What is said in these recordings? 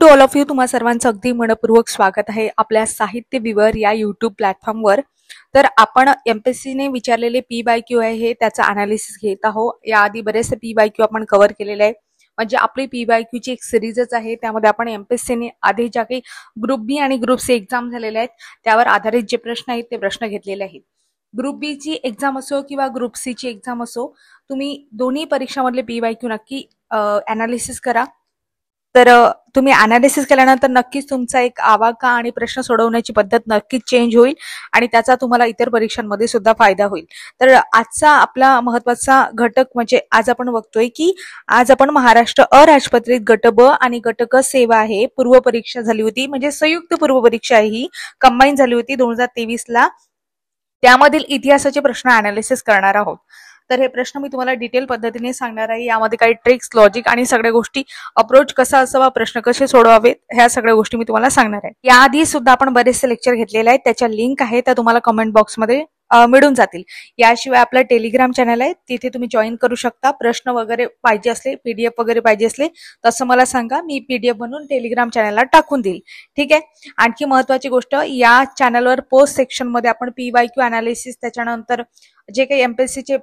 To all of you, तुम्हा सर्वांचं अगदी मनपूर्वक स्वागत आहे आपल्या साहित्य विवर या यूट्यूब प्लॅटफॉर्मवर. तर आपण एमपीएससीने विचारलेले पी बाय क्यू आहे हे त्याचा अनालिसिस घेत आहोत. याआधी बरेचसे पी बाय क्यू आपण कव्हर केलेले आहे. म्हणजे आपली पी बाय क्यू ची एक सिरीजच आहे. त्यामध्ये आपण एमपीएससीने आधी ज्या काही ग्रुप बी आणि ग्रुप सी एक्झाम झालेले आहेत त्यावर आधारित जे प्रश्न आहेत ते प्रश्न घेतलेले आहेत. ग्रुप बी ची एक्झाम असो किंवा ग्रुप सी ची एक्झाम असो, तुम्ही दोन्ही परीक्षामधले पी बाय क्यू नक्की अनालिसिस करा. तर तुम्ही अनालिसिस केल्यानंतर नक्कीच तुमचा एक आवाका आणि प्रश्न सोडवण्याची पद्धत नक्कीच चेंज होईल आणि त्याचा तुम्हाला इतर परीक्षांमध्ये सुद्धा फायदा होईल. तर आजचा आपला महत्वाचा घटक म्हणजे आज आपण बघतोय की आज आपण महाराष्ट्र अराजपत्रित गट ब आणि गट क सेवा आहे पूर्व परीक्षा झाली होती, म्हणजे संयुक्त पूर्व परीक्षा आहे, ही कंबाईन झाली होती 2023 ला. त्यामधील इतिहासाचे प्रश्न अनालिसिस करणार आहोत. तर हे प्रश्न मी तुम्हाला डिटेल पद्धतीने सांगणार आहे. यामध्ये काही ट्रिक्स, लॉजिक आणि सगळ्या गोष्टी, अप्रोच कसा असावा, प्रश्न कसे सोडवावेत, ह्या सगळ्या गोष्टी मी तुम्हाला सांगणार आहे. याआधी सुद्धा आपण बरेचसे लेक्चर घेतलेले आहेत, त्याच्या लिंक आहे त्या तुम्हाला कमेंट बॉक्समध्ये मिळून जातील. याशिवाय आपलं टेलिग्राम चॅनल आहे, तिथे तुम्ही जॉईन करू शकता. प्रश्न वगैरे पाहिजे असले, पीडीएफ वगैरे पाहिजे असले तसं मला सांगा, मी पीडीएफ बनवून टेलिग्राम चॅनलला टाकून देईल. ठीक आहे. आणखी महत्वाची गोष्ट, या चॅनलवर पोस्ट सेक्शन मध्ये आपण पी वाय क्यू अनालिसिस, त्याच्यानंतर जे काही एमपीएससीचे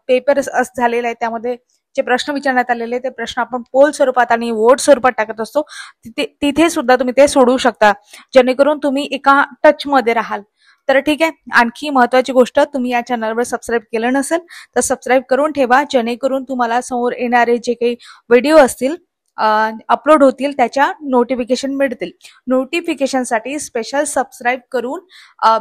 पेपर झालेले आहेत त्यामध्ये जे प्रश्न विचारण्यात आलेले ते प्रश्न आपण पोल स्वरूपात आणि वोट स्वरूपात टाकत असतो. तिथे सुद्धा तुम्ही ते सोडवू शकता, जेणेकरून तुम्ही एका टच मध्ये राहाल. तर ठीक आहे. आणखी महत्वाची गोष्ट, तुम्ही या चॅनलवर सबस्क्राईब केलं नसेल तर सबस्क्राईब करून ठेवा, जेणेकरून तुम्हाला समोर येणारे जे काही व्हिडिओ असतील अपलोड होतील त्याच्या नोटिफिकेशन मिळतील. नोटिफिकेशनसाठी स्पेशल सबस्क्राईब करून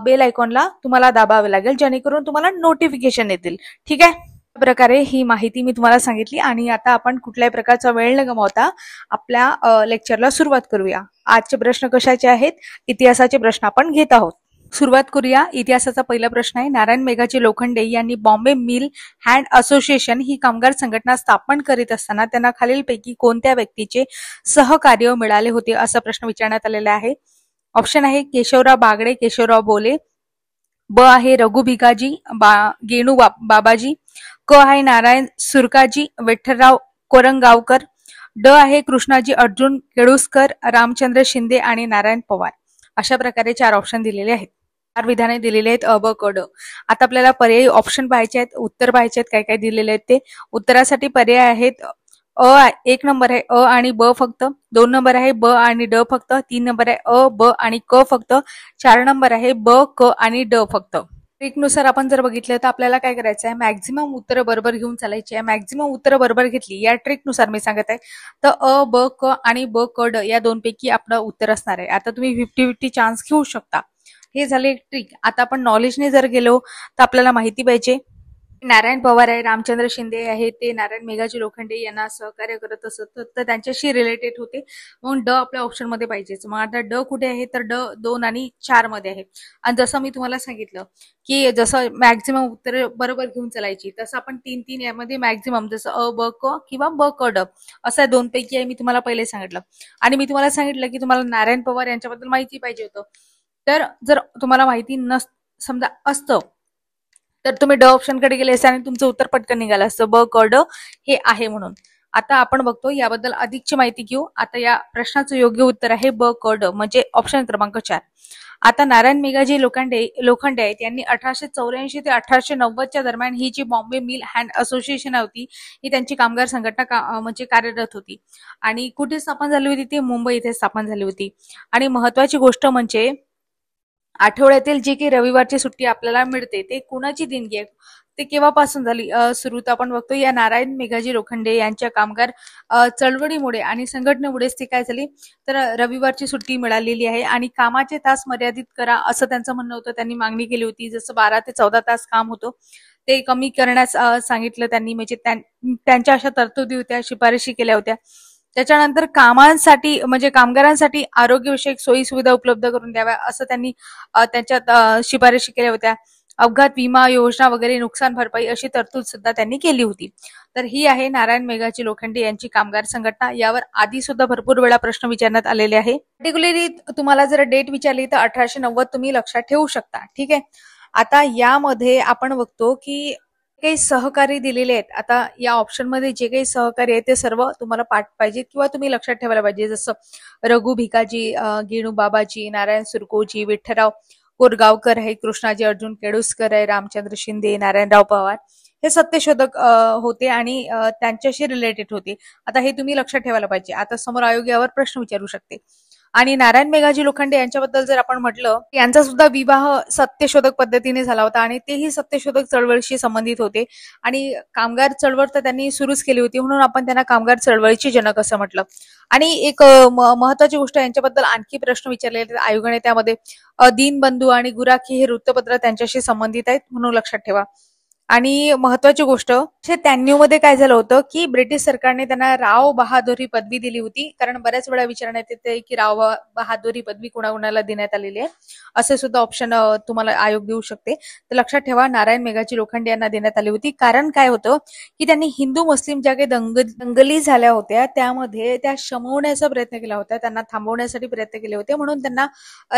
बेल आयकॉनला तुम्हाला दाबावे लागेल, जेणेकरून तुम्हाला नोटिफिकेशन येतील. ठीक आहे. प्रकारे ही माहिती मी तुम्हाला सांगितली आणि आता आपण कुठल्याही प्रकारचा वेळ न गमावता आपल्या लेक्चरला सुरुवात करूया. आजचे प्रश्न कशाचे आहेत? इतिहासाचे प्रश्न आपण घेत आहोत. सुरुवात करूया. इतिहासाचा पहिला प्रश्न आहे, नारायण मेघाजी लोखंडे यांनी बॉम्बे मिल हँड असोसिएशन ही कामगार संघटना स्थापन करीत असताना त्यांना खालीलपैकी कोणत्या व्यक्तीचे सहकार्य मिळाले होते, असा प्रश्न विचारण्यात आलेला आहे. ऑप्शन आहे केशवराव बागडे, केशवराव बोले. ब आहे रघु भिकाजी, गेणू बाबाजी. क आहे नारायण सुरकाजी, विठ्ठलराव कोरंगावकर. ड आहे कृष्णाजी अर्जुन केळुसकर, रामचंद्र शिंदे आणि नारायण पवार. अशा प्रकारे 4 ऑप्शन दिलेले आहेत. 4 विधाने दिलेले आहेत, अ ब क ड. आता आपल्याला पर्यायी ऑप्शन पाहायचे आहेत, उत्तर पाहायचे आहेत, काय काय दिलेले आहेत ते. उत्तरासाठी पर्याय आहेत, 1 नंबर आहे अ आणि ब फक्त, 2 नंबर आहे ब आणि ड फक्त, 3 नंबर आहे अ ब आणि क फक्त, 4 नंबर आहे ब क आणि ड फक्त. ट्रिकनुसार आपण जर बघितलं तर आपल्याला काय करायचं आहे, मॅक्झिमम उत्तरं बरोबर घेऊन चालायची आहे. मॅक्झिमम उत्तरं बरोबर घेतली, या ट्रिकनुसार मी सांगत आहे, तर अ ब क आणि ब क ड या 2 पैकी आपलं उत्तर असणार आहे. आता तुम्ही 50-50 चान्स घेऊ शकता. हे झाले एक ट्रिक. आता आपण नॉलेजने जर गेलो तर आपल्याला माहिती पाहिजे, नारायण पवार आहे, रामचंद्र शिंदे आहे, ते नारायण मेघाजी लोखंडे यांना सहकार्य करत असत, तर त्यांच्याशी रिलेटेड होते. म्हणून ड आपल्या ऑप्शन मध्ये पाहिजेच. मग आता ड कुठे आहे, तर ड 2 आणि 4 मध्ये आहे. आणि जसं मी तुम्हाला सांगितलं की जसं मॅक्झिमम उत्तर बरोबर घेऊन चालायची, तसं आपण 3-3 यामध्ये मॅक्झिमम, जसं अ ब क किंवा ब क ड असं 2 पैकी आहे, मी तुम्हाला पहिले सांगितलं. आणि मी तुम्हाला सांगितलं की तुम्हाला नारायण पवार यांच्याबद्दल माहिती पाहिजे होतं. तर जर तुम्हाला माहिती समजा असतं तर तुम्ही ड ऑप्शन कडे गेले असते आणि तुमचं उत्तर पटकन निघालं असतं, ब क ड हे आहे म्हणून. आता आपण बघतो याबद्दल अधिकची माहिती घेऊ. आता या प्रश्नाचं योग्य उत्तर आहे ब क ड, म्हणजे ऑप्शन क्रमांक 4. आता नारायण मेघाजी लोखंडे आहेत, यांनी 1884 ते 1890च्या दरम्यान ही जी बॉम्बे मिल हँड असोसिएशन होती, ही त्यांची कामगार संघटना म्हणजे कार्यरत होती. आणि कुठे स्थापन झाली होती, ती मुंबई इथे स्थापन झाली होती. आणि महत्वाची गोष्ट म्हणजे आठवड्यातील जी काही रविवारची सुट्टी आपल्याला मिळते, ते कुणाची देणगी आहे, ते केव्हापासून झाली सुरू, तर आपण बघतो या नारायण मेघाजी लोखंडे यांच्या कामगार चळवळीमुळे आणि संघटनेमुळेच ती काय झाली, तर रविवारची सुट्टी मिळालेली आहे. आणि कामाचे तास मर्यादित करा असं त्यांचं म्हणणं होतं. त्यांनी मागणी केली होती, जसं 12 ते 14 तास काम होतं ते कमी करण्यास सांगितलं त्यांनी. म्हणजे त्यांच्या अशा तरतुदी होत्या, शिफारशी केल्या होत्या. त्याच्यानंतर कामांसाठी म्हणजे कामगारांसाठी आरोग्यविषयक सोयी सुविधा उपलब्ध करून द्याव्या असं त्यांनी त्याच्यात शिफारशी केल्या होत्या. अपघात विमा योजना वगैरे, नुकसान भरपाई अशी तरतूद सुद्धा त्यांनी केली होती. तर ही आहे नारायण मेघाजी लोखंडे यांची कामगार संघटना. यावर आधी सुद्धा भरपूर वेळा प्रश्न विचारण्यात आलेले आहे. पर्टिक्युलरली तुम्हाला जर डेट विचारली तर 1890 तुम्ही लक्षात ठेवू शकता. ठीक आहे. आता यामध्ये आपण बघतो की काही सहकारी दिलेले आहेत. आता या ऑप्शनमध्ये जे काही सहकारी आहे ते सर्व तुम्हाला पाठ पाहिजेत किंवा तुम्ही लक्षात ठेवायला पाहिजे. जसं रघु भिकाजी, गेणू बाबाजी, नारायण सुरकोजी, विठ्ठलराव कोरगावकर आहे, कृष्णाजी अर्जुन केळुसकर आहे, रामचंद्र शिंदे, नारायणराव पवार हे सत्यशोधक होते आणि त्यांच्याशी रिलेटेड होते. आता हे तुम्ही लक्षात ठेवायला पाहिजे. आता समोर आयोग यावर प्रश्न विचारू शकते. आणि नारायण मेघाजी लोखंडे यांच्याबद्दल जर आपण म्हटलं, यांचा सुद्धा विवाह सत्यशोधक पद्धतीने झाला होता आणि तेही सत्यशोधक चळवळीशी संबंधित होते आणि कामगार चळवळ तर त्यांनी सुरूच केली होती, म्हणून आपण त्यांना कामगार चळवळीचे जनक असं म्हटलं. आणि एक महत्वाची गोष्ट यांच्याबद्दल आणखी प्रश्न विचारले आयोगाने, त्यामध्ये दीनबंधू आणि गुराखी हे वृत्तपत्र त्यांच्याशी संबंधित आहेत, म्हणून लक्षात ठेवा. आणि महत्वाची गोष्ट 1993 मध्ये काय झालं होतं की ब्रिटिश सरकारने त्यांना राव बहादूर ही पदवी दिली होती. कारण बऱ्याच वेळा विचारण्यात येते की राव बहादूर ही पदवी कोणाकोणाला देण्यात आलेली आहे, असे सुद्धा ऑप्शन तुम्हाला आयोग देऊ शकते. तर लक्षात ठेवा, नारायण मेघाजी लोखंडे यांना देण्यात आली होती. कारण काय होतं की त्यांनी हिंदू मुस्लिम ज्या काही दंगली झाल्या होत्या त्यामध्ये त्या शमवण्याचा प्रयत्न केला होता, त्यांना थांबवण्यासाठी प्रयत्न केले होते, म्हणून त्यांना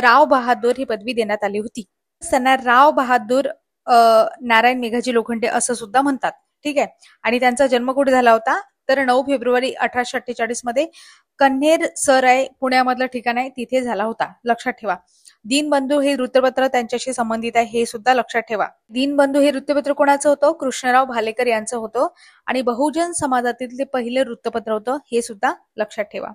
राव बहादूर ही पदवी देण्यात आली होती. त्यांना राव बहादूर नारायण मेघाजी लोखंडे असं सुद्धा म्हणतात. ठीक आहे. आणि त्यांचा जन्म कुठे झाला होता, तर 9 फेब्रुवारी 1848 मध्ये कन्हेर सराय पुण्यामधलं ठिकाण आहे तिथे झाला होता. लक्षात ठेवा. दीनबंधू हे वृत्तपत्र त्यांच्याशी संबंधित आहे, हे सुद्धा लक्षात ठेवा. दीनबंधू हे वृत्तपत्र कोणाचं होतं, कृष्णराव भालेकर यांचं होतं आणि बहुजन समाजातील ते पहिले वृत्तपत्र होतं, हे सुद्धा लक्षात ठेवा.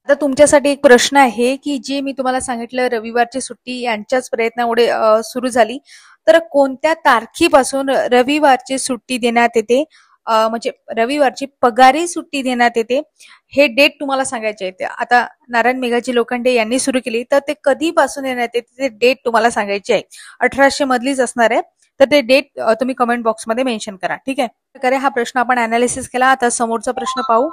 आता तुमच्यासाठी एक प्रश्न आहे की जे मी तुम्हाला सांगितलं रविवारची सुट्टी यांच्याच प्रयत्नामुळे सुरू झाली, तर कोणत्या तारखेपासून रविवारची सुट्टी देण्यात येते, म्हणजे रविवारची पगारी सुट्टी देण्यात येते, हे डेट तुम्हाला सांगायचे आहे. आता नारायण मेघाजी लोखंडे यांनी सुरू केली, तर ते कधीपासून देण्यात येते ते डेट तुम्हाला सांगायची आहे. 1800 मधलीच असणार आहे, तर ते डेट तुम्ही कमेंट बॉक्समध्ये मेन्शन करा. ठीक आहे. प्रकारे हा प्रश्न आपण अनालिसिस केला. आता समोरचा प्रश्न पाहू.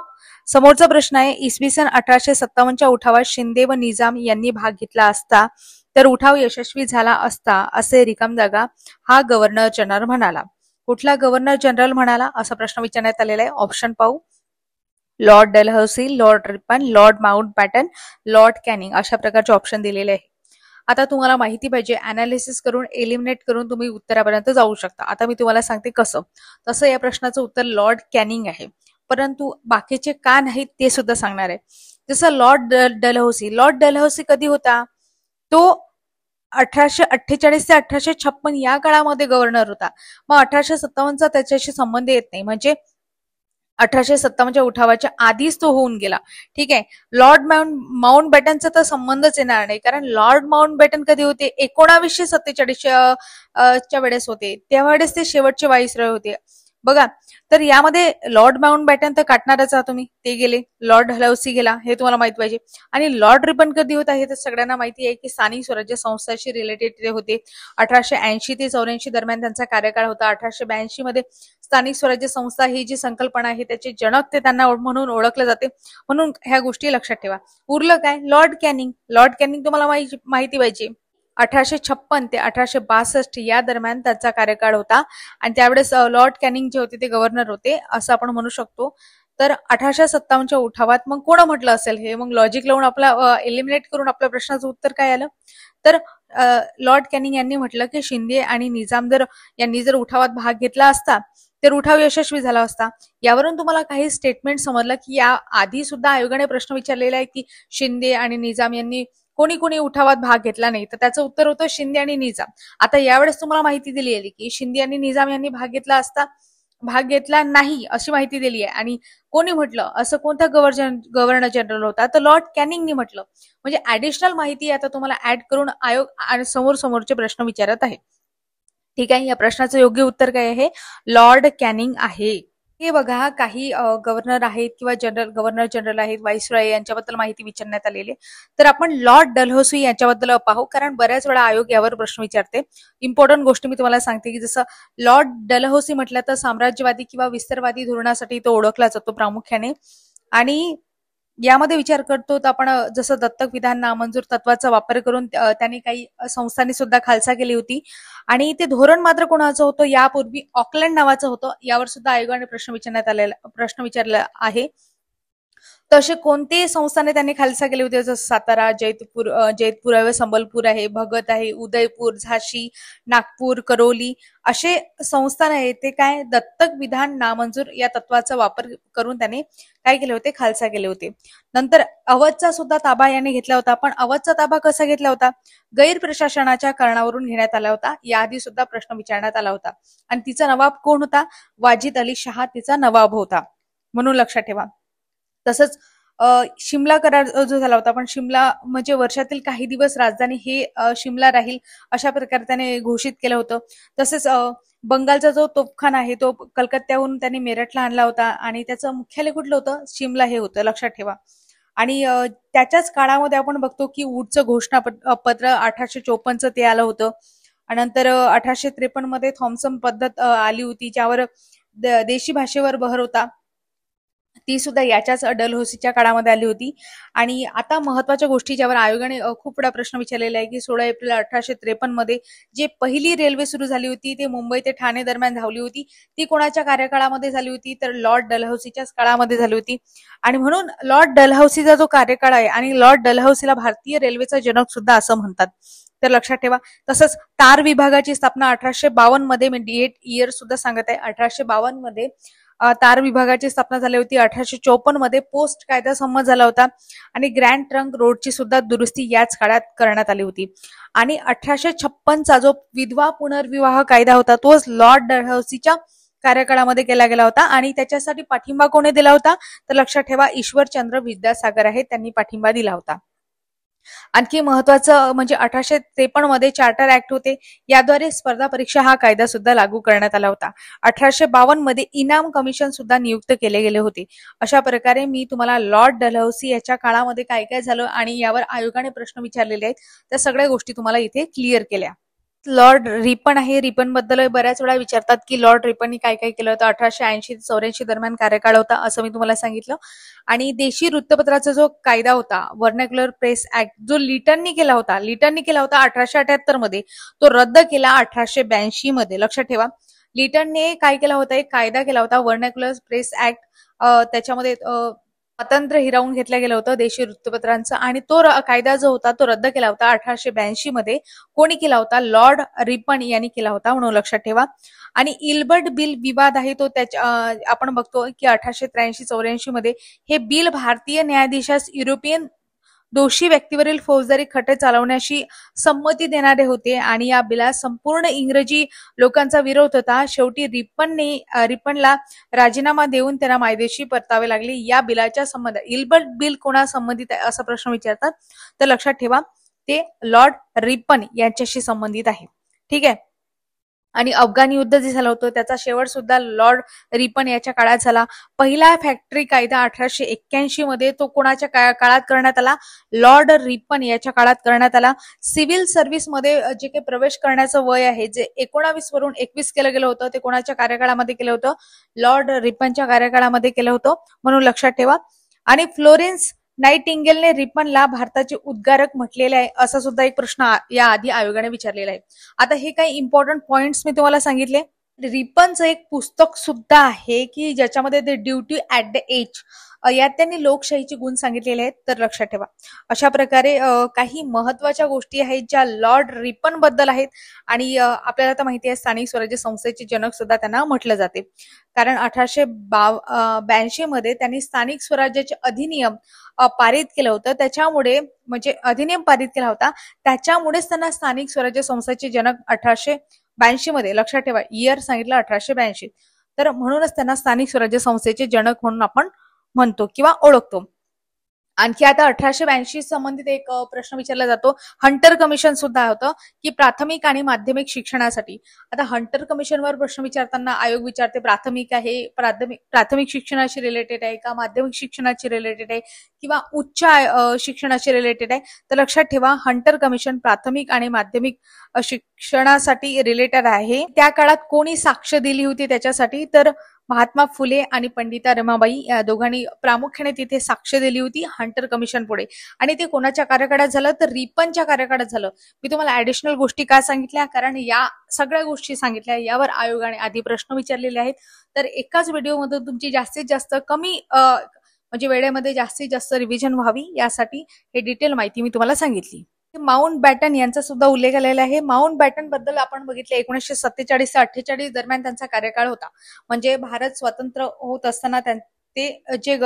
समोरचा प्रश्न आहे, इसवी सन 1857च्या उठावात शिंदे व निजाम यांनी भाग घेतला असता तर उठाव यशस्वी झाला असता असे रिकामजागा हा गव्हर्नर जनरल म्हणाला. कुठला गव्हर्नर जनरल म्हणाला असा प्रश्न विचारण्यात आलेला आहे. ऑप्शन पाहू. Lord Dalhousie, Lord Ripon, Lord Mountbatten, Lord Canning अशा प्रकारचे ऑप्शन दिलेले आहे. आता तुम्हाला माहिती पाहिजे, अनालिसिस करून एलिमिनेट करून तुम्ही उत्तरापर्यंत जाऊ शकता. आता मी तुम्हाला सांगते कसं. तसं या प्रश्नाचं उत्तर लॉर्ड कॅनिंग आहे, परंतु बाकीचे का नाहीत ते सुद्धा सांगणार आहे. जसं लॉर्ड डलहौसी कधी होता, तो 1848 ते 1856 या काळामध्ये गव्हर्नर होता. मग 1857चा त्याच्याशी संबंध येत नाही, म्हणजे 1857च्या उठावाच्या आधीच तो होऊन गेला. ठीक आहे. लॉर्ड माउंटबॅटनचा तर संबंधच येणार नाही, कारण लॉर्ड माउंटबॅटन कधी होते, 1947 च्या वेळेस होते, त्यावेळेस ते शेवटचे व्हाईसरॉय होते. बघा, तर यामध्ये लॉर्ड माउंटबॅटन तर काटणारच आहात तुम्ही, ते गेले. लॉर्ड डलहौसी गेला, हे तुम्हाला माहित पाहिजे. आणि लॉर्ड रिपन कधी होता हे तर सगळ्यांना माहिती आहे की स्थानिक स्वराज्य संस्थांशी रिलेटेड ते होते. 1880 ते 84 दरम्यान त्यांचा कार्यकाळ होता. 1882 मध्ये स्थानिक स्वराज्य संस्था ही जी संकल्पना आहे त्याचे जनक ते त्यांना म्हणून ओळखले जाते, म्हणून ह्या गोष्टी लक्षात ठेवा. उरलं काय, लॉर्ड कॅनिंग तुम्हाला माहिती पाहिजे. 1856 ते 1862 या दरम्यान त्यांचा कार्यकाळ होता आणि त्यावेळेस लॉर्ड कॅनिंग जे होते ते गव्हर्नर होते असं आपण म्हणू शकतो. तर 1857च्या उठावात मग कोण म्हटलं असेल हे, मग लॉजिक लावून आपला एलिमिनेट करून आपल्या प्रश्नाचं उत्तर काय आलं, तर लॉर्ड कॅनिंग यांनी म्हटलं की शिंदे आणि निजाम यांनी जर उठावात भाग घेतला असता तर उठाव यशस्वी झाला असता. यावरून तुम्हाला काही स्टेटमेंट समजलं की या आधी सुद्धा आयोगाने प्रश्न विचारलेला आहे की शिंदे आणि निजाम यांनी कोणी कोणी उठावात भाग घेतला नाही, तर त्याचं उत्तर होतं शिंदे आणि निजाम. आता यावेळेस तुम्हाला माहिती दिली आहे की शिंदे आणि निजाम यांनी भाग घेतला नाही अशी माहिती दिली आहे. आणि कोणी म्हटलं असं, कोणता गव्हर्नर जनरल होता, तर लॉर्ड कॅनिंगनी म्हटलं. म्हणजे ऍडिशनल माहिती आता तुम्हाला ऍड करून आयोग समोरचे प्रश्न विचारत आहे. ठीक आहे. या प्रश्नाचं योग्य उत्तर काय आहे, लॉर्ड कॅनिंग आहे. हे बघा, काही गव्हर्नर आहेत किंवा गव्हर्नर जनरल आहेत, व्हाईसरॉय यांच्याबद्दल माहिती विचारण्यात आलेली आहे. तर आपण लॉर्ड डलहौसी यांच्याबद्दल पाहू, कारण बऱ्याच वेळा आयोग यावर प्रश्न विचारते. इम्पॉर्टंट गोष्टी मी तुम्हाला सांगते की जसं लॉर्ड डलहौसी म्हटलं तर साम्राज्यवादी किंवा विस्तारवादी धोरणासाठी तो ओळखला जातो प्रामुख्याने. आणि यामध्ये विचार करतो तर आपण जसं दत्तक विधान नामंजूर तत्वाचा वापर करून त्यांनी काही संस्थांनी सुद्धा खालसा केली होती. आणि ते धोरण मात्र कोणाचं होतं, यापूर्वी ऑकलंड नावाचं होतं. यावर सुद्धा आयोगाने प्रश्न विचारला आहे. तसे कोणते संस्थाने त्यांनी खालसा केले होते, जसं सातारा, जैतपूर आहे, संबलपूर आहे, भगत आहे, उदयपूर, झाशी, नागपूर, करौली असे संस्थान आहे ते काय दत्तक विधान नामंजूर या तत्वाचा वापर करून त्याने काय केले होते, खालसा केले होते. नंतर अवधचा सुद्धा ताबा याने घेतला होता. पण अवधचा ताबा कसा घेतला होता, गैरप्रशासनाच्या कारणावरून घेण्यात आला होता. याआधी सुद्धा प्रश्न विचारण्यात आला होता. आणि तिचा नवाब कोण होता, वाजिद अली शाह तिचा नवाब होता, म्हणून लक्षात ठेवा. तसंच शिमला करार जो झाला होता, पण शिमला म्हणजे वर्षातील काही दिवस राजधानी हे शिमला राहील अशा प्रकारे त्याने घोषित केलं होतं. तसेच बंगालचा जो तोफखाना आहे तो कलकत्त्याहून त्यांनी मेरठला आणला होता आणि त्याचं मुख्यालय कुठलं होतं, शिमला हे होतं, लक्षात ठेवा. आणि त्याच्याच काळामध्ये आपण बघतो की वूडचं घोषणापत्र 1854चं ते आलं होतं. आणि नंतर 1853 मध्ये थॉम्सन पद्धत आली होती, ज्यावर देशी भाषेवर भर होता. ती सुद्धा याच्याच डलहौसीच्या काळामध्ये आली होती. आणि आता महत्वाच्या गोष्टी ज्यावर आयोगाने खूप वेळा प्रश्न विचारलेला आहे की 16 एप्रिल 1853 मध्ये जे पहिली रेल्वे सुरू झाली होती ते मुंबई ते ठाणे दरम्यान धावली होती, ती कोणाच्या कार्यकाळामध्ये झाली होती, तर लॉर्ड डलहौसीच्याच काळामध्ये झाली होती. आणि म्हणून लॉर्ड डलहौसीचा जो कार्यकाळ आहे, आणि लॉर्ड डलहौसीला भारतीय रेल्वेचा जनक सुद्धा असं म्हणतात, तर लक्षात ठेवा. तसंच तार विभागाची स्थापना 1852 मध्ये, मी डेट इयर सुद्धा सांगत आहे, 1852 मध्ये तार विभागाची स्थापना झाली होती. 1854 मध्ये पोस्ट कायदा संमत झाला होता आणि ग्रँड ट्रंक रोडची सुद्धा दुरुस्ती याच काळात करण्यात आली होती. आणि 1856चा जो विधवा पुनर्विवाह कायदा होता तो लॉर्ड डलहौसीच्या कार्यकाळामध्ये केला गेला होता. आणि त्याच्यासाठी पाठिंबा कोणी दिला होता, तर लक्षात ठेवा, ईश्वरचंद्र विद्यासागर आहे, त्यांनी पाठिंबा दिला होता. आणखी महत्वाचं म्हणजे 1853 मध्ये चार्टर ऍक्ट होते, याद्वारे स्पर्धा परीक्षा हा कायदा सुद्धा लागू करण्यात आला होता. 1852 मध्ये इनाम कमिशन सुद्धा नियुक्त केले गेले होते. अशा प्रकारे मी तुम्हाला लॉर्ड डलहौसी याच्या काळामध्ये काय काय झालं आणि यावर आयोगाने प्रश्न विचारलेले आहेत त्या सगळ्या गोष्टी तुम्हाला इथे क्लिअर केल्या. लॉर्ड रिपन आहे, रिपन बद्दल बऱ्याच वेळा विचारतात की लॉर्ड रिपननी काय काय केलं होतं. 1880 ते 84 दरम्यान कार्यकाळ होता असं मी तुम्हाला सांगितलं. आणि देशी वृत्तपत्राचा जो कायदा होता, व्हर्नॅक्युलर प्रेस ऍक्ट, जो लिटननी केला होता 1878 मध्ये, तो रद्द केला 1882 मध्ये, लक्षात ठेवा. लिटनने काय केला होता, एक कायदा केला होता व्हर्नॅक्युलर प्रेस ऍक्ट, त्याच्यामध्ये स्वातंत्र्य हिरावून घेतलं गेलं होतं देशी वृत्तपत्रांचं, आणि तो कायदा जो होता तो रद्द केला होता 1882 मध्ये. कोणी केला होता, लॉर्ड रिपन यांनी केला होता, म्हणून लक्षात ठेवा. आणि इल्बर्ट बिल विवाद आहे तो त्याच्या आपण बघतो की 1883-84 मध्ये हे बिल भारतीय न्यायाधीशास युरोपियन दोषी व्यक्तीवरील फौजदारी खटले चालवण्याशी संमती देणारे होते. आणि या बिलास संपूर्ण इंग्रजी लोकांचा विरोध होता. शेवटी रिपनला राजीनामा देऊन त्यांना मायदेशी परतावे लागले. या बिलाच्या संबंध इल्बर्ट बिल कोणा संबंधित आहे असा प्रश्न विचारतात, तर लक्षात ठेवा ते लॉर्ड रिपन यांच्याशी संबंधित आहे. ठीक आहे. आणि अफगाण युद्ध जे झालं होतं त्याचा शेवट सुद्धा लॉर्ड रिपन याच्या काळात झाला. पहिला फॅक्टरी कायदा 1881 मध्ये तो कोणाच्या काळात करण्यात आला, लॉर्ड रिपन याच्या काळात करण्यात आला. सिव्हिल सर्व्हिस मध्ये जे काही प्रवेश करण्याचं वय आहे जे 19 वरून 21 केलं गेलं होतं, ते कोणाच्या कार्यकाळामध्ये केलं होतं, लॉर्ड रिपनच्या कार्यकाळामध्ये केलं होतं, म्हणून लक्षात ठेवा. आणि फ्लोरेन्स नाइटिंगेलने रिपनला भारताचे उद्गारक म्हटलेले आहे असा सुद्धा एक प्रश्न या आधी आयोगाने विचारलेला आहे. आता हे काही इम्पॉर्टंट पॉइंट्स मी तुम्हाला सांगितले. रिपनचं एक पुस्तक सुद्धा आहे की ज्याच्यामध्ये the duty at the age यात त्यांनी लोकशाहीचे गुण सांगितलेले आहेत, तर लक्षात ठेवा. अशा प्रकारे काही महत्वाच्या गोष्टी आहेत ज्या लॉर्ड रिपन बद्दल आहेत. आणि आपल्याला तर माहिती आहे स्थानिक स्वराज्य संस्थेचे जनक सुद्धा त्यांना म्हटलं जाते, कारण 1882 मध्ये त्यांनी स्थानिक स्वराज्याचे अधिनियम पारित केलं होतं. त्याच्यामुळे म्हणजे अधिनियम पारित केला होता, त्याच्यामुळेच त्यांना स्थानिक स्वराज्य संस्थेचे जनक 1882 मध्ये, लक्षात ठेवा इयर सांगितलं 1882, तर म्हणूनच त्यांना स्थानिक स्वराज्य संस्थेचे जनक म्हणून आपण म्हणतो किंवा ओळखतो. आणखी आता 1882 संबंधित एक प्रश्न विचारला जातो. हंटर कमिशन सुद्धा होतं की प्राथमिक आणि माध्यमिक शिक्षणासाठी. आता हंटर कमिशनवर प्रश्न विचारताना आयोग विचारते प्राथमिक आहे, प्राथमिक शिक्षणाशी रिलेटेड आहे का, माध्यमिक शिक्षणाची रिलेटेड आहे किंवा उच्च शिक्षणाशी रिलेटेड आहे, तर लक्षात ठेवा हंटर कमिशन प्राथमिक आणि माध्यमिक शिक्षणासाठी रिलेटेड आहे. त्या काळात कोणी साक्ष दिली होती त्याच्यासाठी, तर महात्मा फुले आणि पंडिता रमाबाई या दोघांनी प्रामुख्याने तिथे साक्ष दिली होती हंटर कमिशन पुढे. आणि ते कोणाच्या कार्यकाळात झालं, तर रिपनच्या कार्यकाळात झालं. मी तुम्हाला ऍडिशनल गोष्टी का सांगितल्या, कारण या सगळ्या गोष्टी सांगितल्या यावर आयोगाने आधी प्रश्न विचारलेले आहेत. तर एकाच व्हिडिओमध्ये तुमची जास्तीत जास्त कमी म्हणजे वेळेमध्ये जास्तीत जास्त रिव्हिजन व्हावी यासाठी हे डिटेल माहिती मी तुम्हाला सांगितली. माउंट बॅटन यांचा सुद्धा उल्लेख आलेला आहे. माउंट बॅटन बद्दल आपण बघितलं 1947 ते 48 दरम्यान त्यांचा कार्यकाळ होता. म्हणजे भारत स्वतंत्र होत असताना ते जे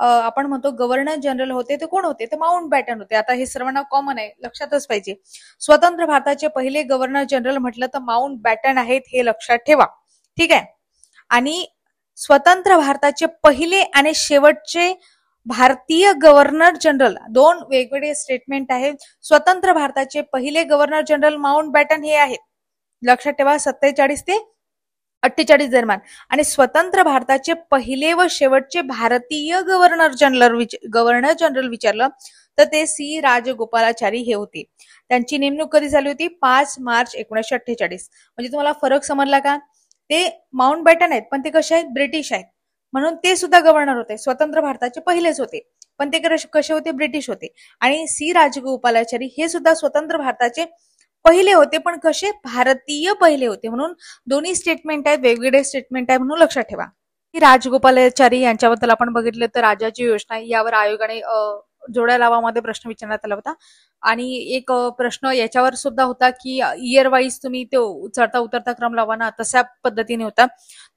आपण म्हणतो गव्हर्नर जनरल होते ते कोण होते, ते माउंट बॅटन होते. आता हे सर्वांना कॉमन आहे, लक्षातच पाहिजे. स्वतंत्र भारताचे पहिले गव्हर्नर जनरल म्हटलं तर माउंट बॅटन आहेत, हे लक्षात ठेवा. ठीक आहे. आणि स्वतंत्र भारताचे पहिले आणि शेवटचे भारतीय गव्हर्नर जनरल, दोन वेगवेगळे स्टेटमेंट आहेत. स्वतंत्र भारताचे पहिले गव्हर्नर जनरल माउंट बॅटन हे आहेत, लक्षात ठेवा, 47 ते 48 दरम्यान. आणि स्वतंत्र भारताचे पहिले व शेवटचे भारतीय गव्हर्नर जनरल विचारलं तर ते सी राजगोपालाचारी हे होते. त्यांची नेमणूक कधी झाली होती? 5 मार्च 1948. म्हणजे तुम्हाला फरक समजला का? ते माउंट बॅटन आहेत पण ते कसे आहेत? ब्रिटिश आहेत, म्हणून ते सुद्धा गव्हर्नर होते. स्वतंत्र भारताचे पहिलेच होते पण ते कसे होते? ब्रिटिश होते. आणि सी राजगोपालाचारी हे सुद्धा स्वतंत्र भारताचे पहिले होते पण कसे? भारतीय पहिले होते. म्हणून दोन्ही स्टेटमेंट आहेत, वेगवेगळे स्टेटमेंट आहे, म्हणून लक्षात ठेवा. राजगोपालाचारी यांच्याबद्दल आपण बघितलं तर राजाची योजना यावर आयोगाने जोड्या लावामध्ये प्रश्न विचारण्यात आला होता. आणि एक प्रश्न याच्यावर सुद्धा होता की इयर वाईज तुम्ही तो चढता उतरता क्रम लावा ना, तशा पद्धतीने होता.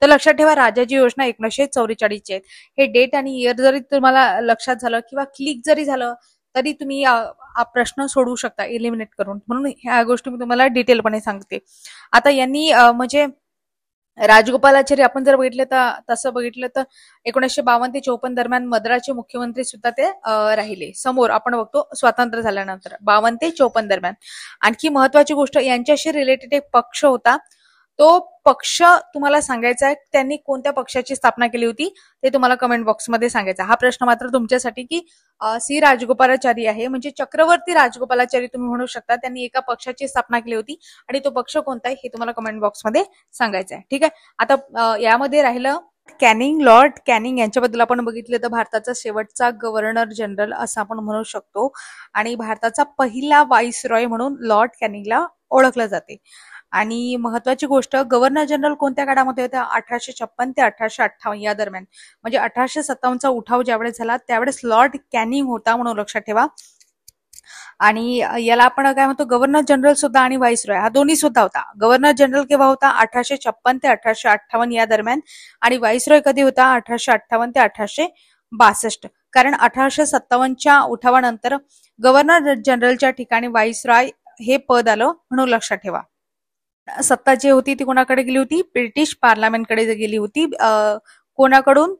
तर लक्षात ठेवा राजाची योजना 1944 ची आहेत. हे डेट आणि इयर जरी तुम्हाला लक्षात झालं किंवा क्लिक जरी झालं तरी तुम्ही हा प्रश्न सोडवू शकता एलिमिनेट करून. म्हणून ह्या गोष्टी मी तुम्हाला डिटेलपणे सांगते. आता यांनी म्हणजे राजगोपालाचारी आपण जर बघितलं तर तसं बघितलं तर 1952 ते 54 दरम्यान मद्रासचे मुख्यमंत्री सुद्धा ते राहिले. समोर आपण बघतो स्वातंत्र्य झाल्यानंतर 52 ते 54 दरम्यान. आणखी महत्वाची गोष्ट, यांच्याशी रिलेटेड एक पक्ष होता, तो पक्ष तुम्हाला सांगायचा आहे. त्यांनी कोणत्या पक्षाची स्थापना केली होती ते तुम्हाला कमेंट बॉक्समध्ये सांगायचं. हा प्रश्न मात्र तुमच्यासाठी की सी राजगोपालाचारी आहे म्हणजे चक्रवर्ती राजगोपालाचारी तुम्ही म्हणू शकता, त्यांनी एका पक्षाची स्थापना केली होती आणि तो पक्ष कोणता आहे हे तुम्हाला कमेंट बॉक्समध्ये सांगायचं आहे. ठीक आहे. आता यामध्ये राहिलं कॅनिंग, लॉर्ड कॅनिंग यांच्याबद्दल आपण बघितलं तर भारताचा शेवटचा गव्हर्नर जनरल असं आपण म्हणू शकतो आणि भारताचा पहिला व्हाईसरॉय म्हणून लॉर्ड कॅनिंगला ओळखलं जाते. आणि महत्वाची गोष्ट, गव्हर्नर जनरल कोणत्या काळामध्ये होत्या? 1856 ते 1858 या दरम्यान. म्हणजे 1857चा उठाव ज्यावेळेस झाला त्यावेळेस लॉर्ड कॅनिंग होता, म्हणून लक्षात ठेवा. आणि याला आपण काय म्हणतो? गव्हर्नर जनरल सुद्धा आणि व्हाईसरॉय हा दोन्ही सुद्धा होता. गव्हर्नर जनरल केव्हा होता? 1856 ते 1858 या दरम्यान. आणि व्हाईसरॉय कधी होता? 1858 ते 1862. कारण 1857च्या उठावानंतर गव्हर्नर जनरलच्या ठिकाणी व्हाईसरॉय हे पद आलं, म्हणून लक्षात ठेवा. सत्ता जी होती ती कोणाकडे गेली होती? ब्रिटिश पार्लमेंटकडे गेली होती. कोणाकडून?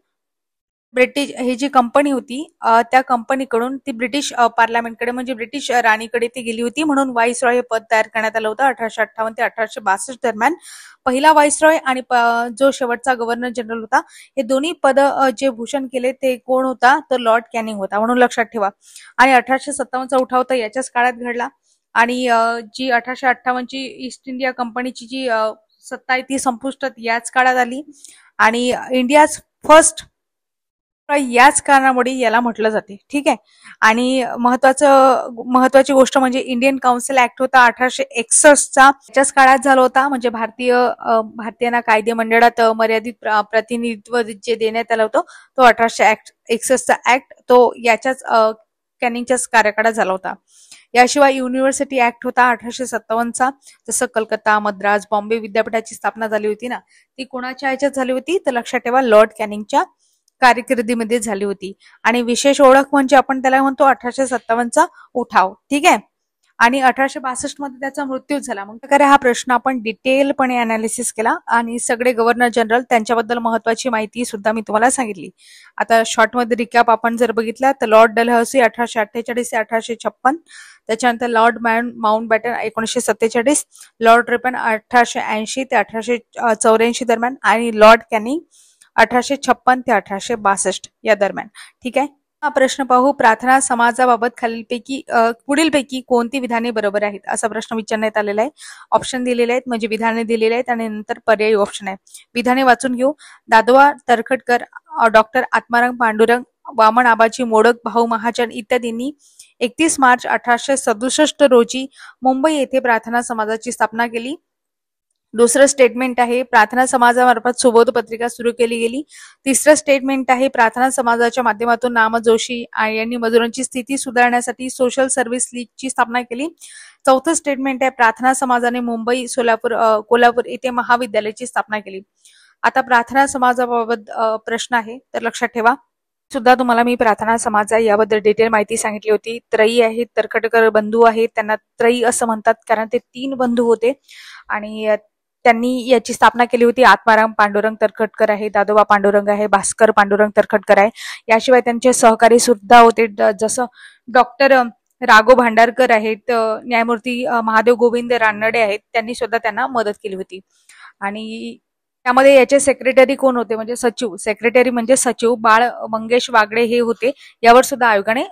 ब्रिटिश ही जी कंपनी होती त्या कंपनीकडून ती ब्रिटिश पार्लमेंटकडे म्हणजे ब्रिटिश राणीकडे ती गेली होती. म्हणून व्हाईसरॉय हे पद तयार करण्यात आलं होतं 1858 ते 1862 दरम्यान. पहिला व्हाईसरॉय आणि जो शेवटचा गव्हर्नर जनरल होता हे दोन्ही पद जे भूषण केले ते कोण होता? तर लॉर्ड कॅनिंग होता, म्हणून लक्षात ठेवा. आणि 1857चा उठाव तर याच्याच काळात घडला. आणि जी 1858ची ईस्ट इंडिया कंपनीची जी सत्ता आहे ती संपुष्टात याच काळात आली. आणि इंडियाज फर्स्ट याच कारणामुळे याला म्हटलं जाते. ठीक आहे. आणि महत्वाची गोष्ट म्हणजे इंडियन काउन्सिल ऍक्ट होता 1861चा, त्याच्याच काळात झाला होता. म्हणजे भारतीयांना कायदे मंडळात मर्यादित प्रतिनिधित्व जे देण्यात आलं होतं तो 1861चा ऍक्ट तो याच्याच कॅनिंगच्याच कार्यकाळात झाला होता. याशिवाय युनिव्हर्सिटी ऍक्ट होता 1857चा, जसं कलकत्ता, मद्रास, बॉम्बे विद्यापीठाची स्थापना झाली होती ना, ती कोणाच्या ह्याच्यात झाली होती? तर लक्षात ठेवा लॉर्ड कॅनिंगच्या कारकिर्दीमध्ये झाली होती. आणि विशेष ओळख म्हणजे आपण त्याला म्हणतो 1857चा उठाव. ठीक आहे. आणि 1862 मध्ये त्याचा मृत्यू झाला. मग प्रकारे हा प्रश्न आपण डिटेलपणे अनालिसिस केला आणि सगळे गव्हर्नर जनरल त्यांच्याबद्दल महत्वाची माहिती सुद्धा मी तुम्हाला सांगितली. आता शॉर्टमध्ये रिकॅप आपण जर बघितला तर लॉर्ड डलहौसी 1848 ते 1856, त्याच्यानंतर Lord Mountbatten 1947, Lord Ripon 1880 ते 1884 दरम्यान आणि लॉर्ड कॅनिंग 1856 ते 1862 या दरम्यान. ठीक आहे. हा प्रश्न पाहू. प्रार्थना समाजाबाबत पुढीलपैकी कोणती विधाने बरोबर आहेत असा प्रश्न विचारण्यात आलेला आहे. ऑप्शन दिलेले आहेत म्हणजे विधाने दिलेली आहेत आणि नंतर पर्यायी ऑप्शन आहे. विधाने वाचून घेऊ. दादोबा तरखडकर, डॉक्टर आत्माराम पांडुरंग, वामन आबाजी मोडक, भाऊ महाजन इत्यादींनी 31 मार्च 1867 रोजी मुंबई येथे प्रार्थना समाजाची स्थापना केली. दुसरं स्टेटमेंट आहे प्रार्थना समाजामार्फत सुबोध पत्रिका सुरू केली गेली. तिसरं स्टेटमेंट आहे प्रार्थना समाजाच्या माध्यमातून नाम जोशी यांनी मजुरांची स्थिती सुधारण्यासाठी सोशल सर्व्हिस लीगची स्थापना केली. चौथं स्टेटमेंट आहे प्रार्थना समाजाने मुंबई, सोलापूर, कोल्हापूर येथे महाविद्यालयाची स्थापना केली. आता प्रार्थना समाजाबाबत प्रश्न आहे तर लक्षात ठेवा. सुद्धा तुम्हाला मी प्रार्थना समाज आहे याबद्दल डिटेल माहिती सांगितली होती. त्रयी आहेत, तरखडकर बंधू आहेत, त्यांना त्रयी असं म्हणतात कारण ते 3 बंधू होते आणि त्यांनी याची स्थापना केली होती. आत्माराम पांडुरंग तरखडकर आहे, दादोबा पांडुरंग आहे, भास्कर पांडुरंग तरखडकर आहे. याशिवाय त्यांचे सहकारी सुद्धा होते जसं डॉक्टर राघव भांडारकर आहेत, न्यायमूर्ती महादेव गोविंद रानडे आहेत, त्यांनी सुद्धा त्यांना मदत केली होती. आणि त्यामध्ये याचे सेक्रेटरी कोण होते म्हणजे सचिव, सेक्रेटरी म्हणजे सचिव बाळ मंगेश वागडे हे होते. यावर सुद्धा आयोगाने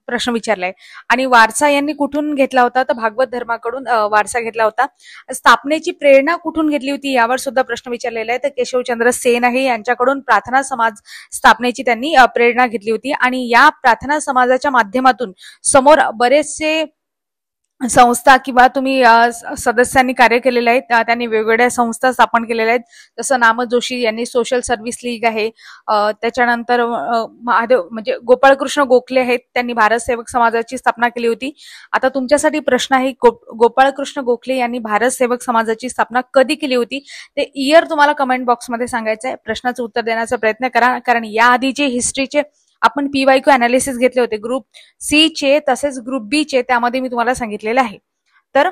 प्रश्न विचारलाय. आणि वारसा यांनी कुठून घेतला होता तर भागवत धर्माकडून वारसा घेतला होता. स्थापनेची प्रेरणा कुठून घेतली होती यावर सुद्धा प्रश्न विचारलेला आहे. तर केशवचंद्र सेन आहे यांच्याकडून प्रार्थना समाज स्थापनेची त्यांनी प्रेरणा घेतली होती. आणि या प्रार्थना समाजाच्या माध्यमातून समोर बरेचसे संस्था किंवा तुम्ही सदस्यांनी कार्य केलेले आहेत. त्यांनी वेगवेगळ्या संस्था स्थापन केलेल्या आहेत. जसं नाम जोशी यांनी सोशल सर्व्हिस लीग आहे. त्याच्यानंतर महादेव म्हणजे गोपाळकृष्ण गोखले आहेत, त्यांनी भारत सेवक समाजाची स्थापना केली होती. आता तुमच्यासाठी प्रश्न आहे गोपाळकृष्ण गोखले यांनी भारत सेवक समाजाची स्थापना कधी केली होती ते इयर तुम्हाला कमेंट बॉक्समध्ये सांगायचं आहे. प्रश्नाचं उत्तर देण्याचा प्रयत्न करा कारण याआधीचे हिस्ट्रीचे आपण PYQ अनालिसिस घेतले होते ग्रुप सी चे तसेच ग्रुप बी चे, त्यामध्ये मी तुम्हाला सांगितलेले आहे. तर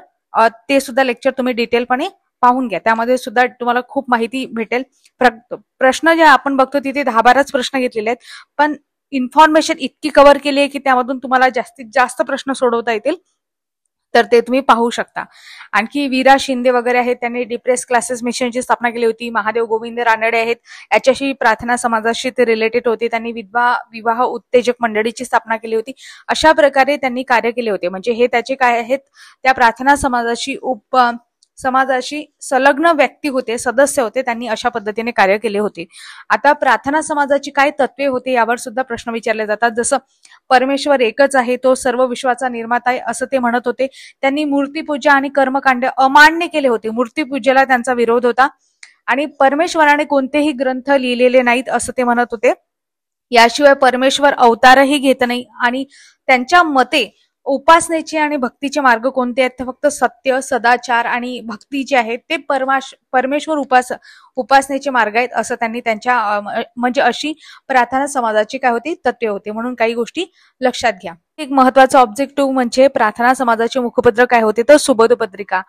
ते सुद्धा लेक्चर तुम्ही डिटेलपणे पाहून घ्या, त्यामध्ये सुद्धा तुम्हाला खूप माहिती भेटेल. प्रश्न जे आपण बघतो तिथे 10-12च प्रश्न घेतलेले आहेत, पण इन्फॉर्मेशन इतकी कव्हर केली आहे की त्यामधून तुम्हाला जास्तीत जास्त प्रश्न सोडवता येतील. तर ते तुम्ही पाहू शकता. आणखी वीरा शिंदे वगैरे आहेत, त्यांनी डिप्रेस क्लासेस मिशनची स्थापना केली होती. महादेव गोविंद रानडे आहेत, याच्याशी प्रार्थना समाजाशी ते रिलेटेड होते. त्यांनी विवाह उत्तेजक मंडळीची स्थापना केली होती. अशा प्रकारे त्यांनी कार्य केले होते. म्हणजे हे त्याचे काय आहेत, त्या प्रार्थना समाजाशी संलग्न व्यक्ती होते, सदस्य होते, त्यांनी अशा पद्धतीने कार्य केले होते. आता प्रार्थना समाजाची काय तत्वे होते यावर सुद्धा प्रश्न विचारले जातात. जसं परमेश्वर एकच आहे, तो सर्व विश्वाचा निर्माता आहे असं ते म्हणत होते. त्यांनी मूर्तीपूजा आणि कर्मकांड अमान्य केले होते. मूर्तीपूजेला त्यांचा विरोध होता आणि परमेश्वराने कोणतेही ग्रंथ लिहिलेले नाहीत असं ते म्हणत होते. याशिवाय परमेश्वर अवतारही घेत नाही आणि त्यांच्या मते उपासनेचे आणि भक्तीचे मार्ग कोणते आहेत, ते फक्त सत्य, सदाचार आणि भक्ती जे आहेत ते परमेश्वर उपासनेचे मार्ग आहेत असं त्यांनी त्यांच्या म्हणजे अशी प्रार्थना समाजाची काय होती, तत्वे होते. म्हणून काही गोष्टी लक्षात घ्या. एक महत्वाचा ऑब्जेक्टिव्ह म्हणजे प्रार्थना समाजाचे मुखपत्र काय होते तर सुबोध पत्रिका.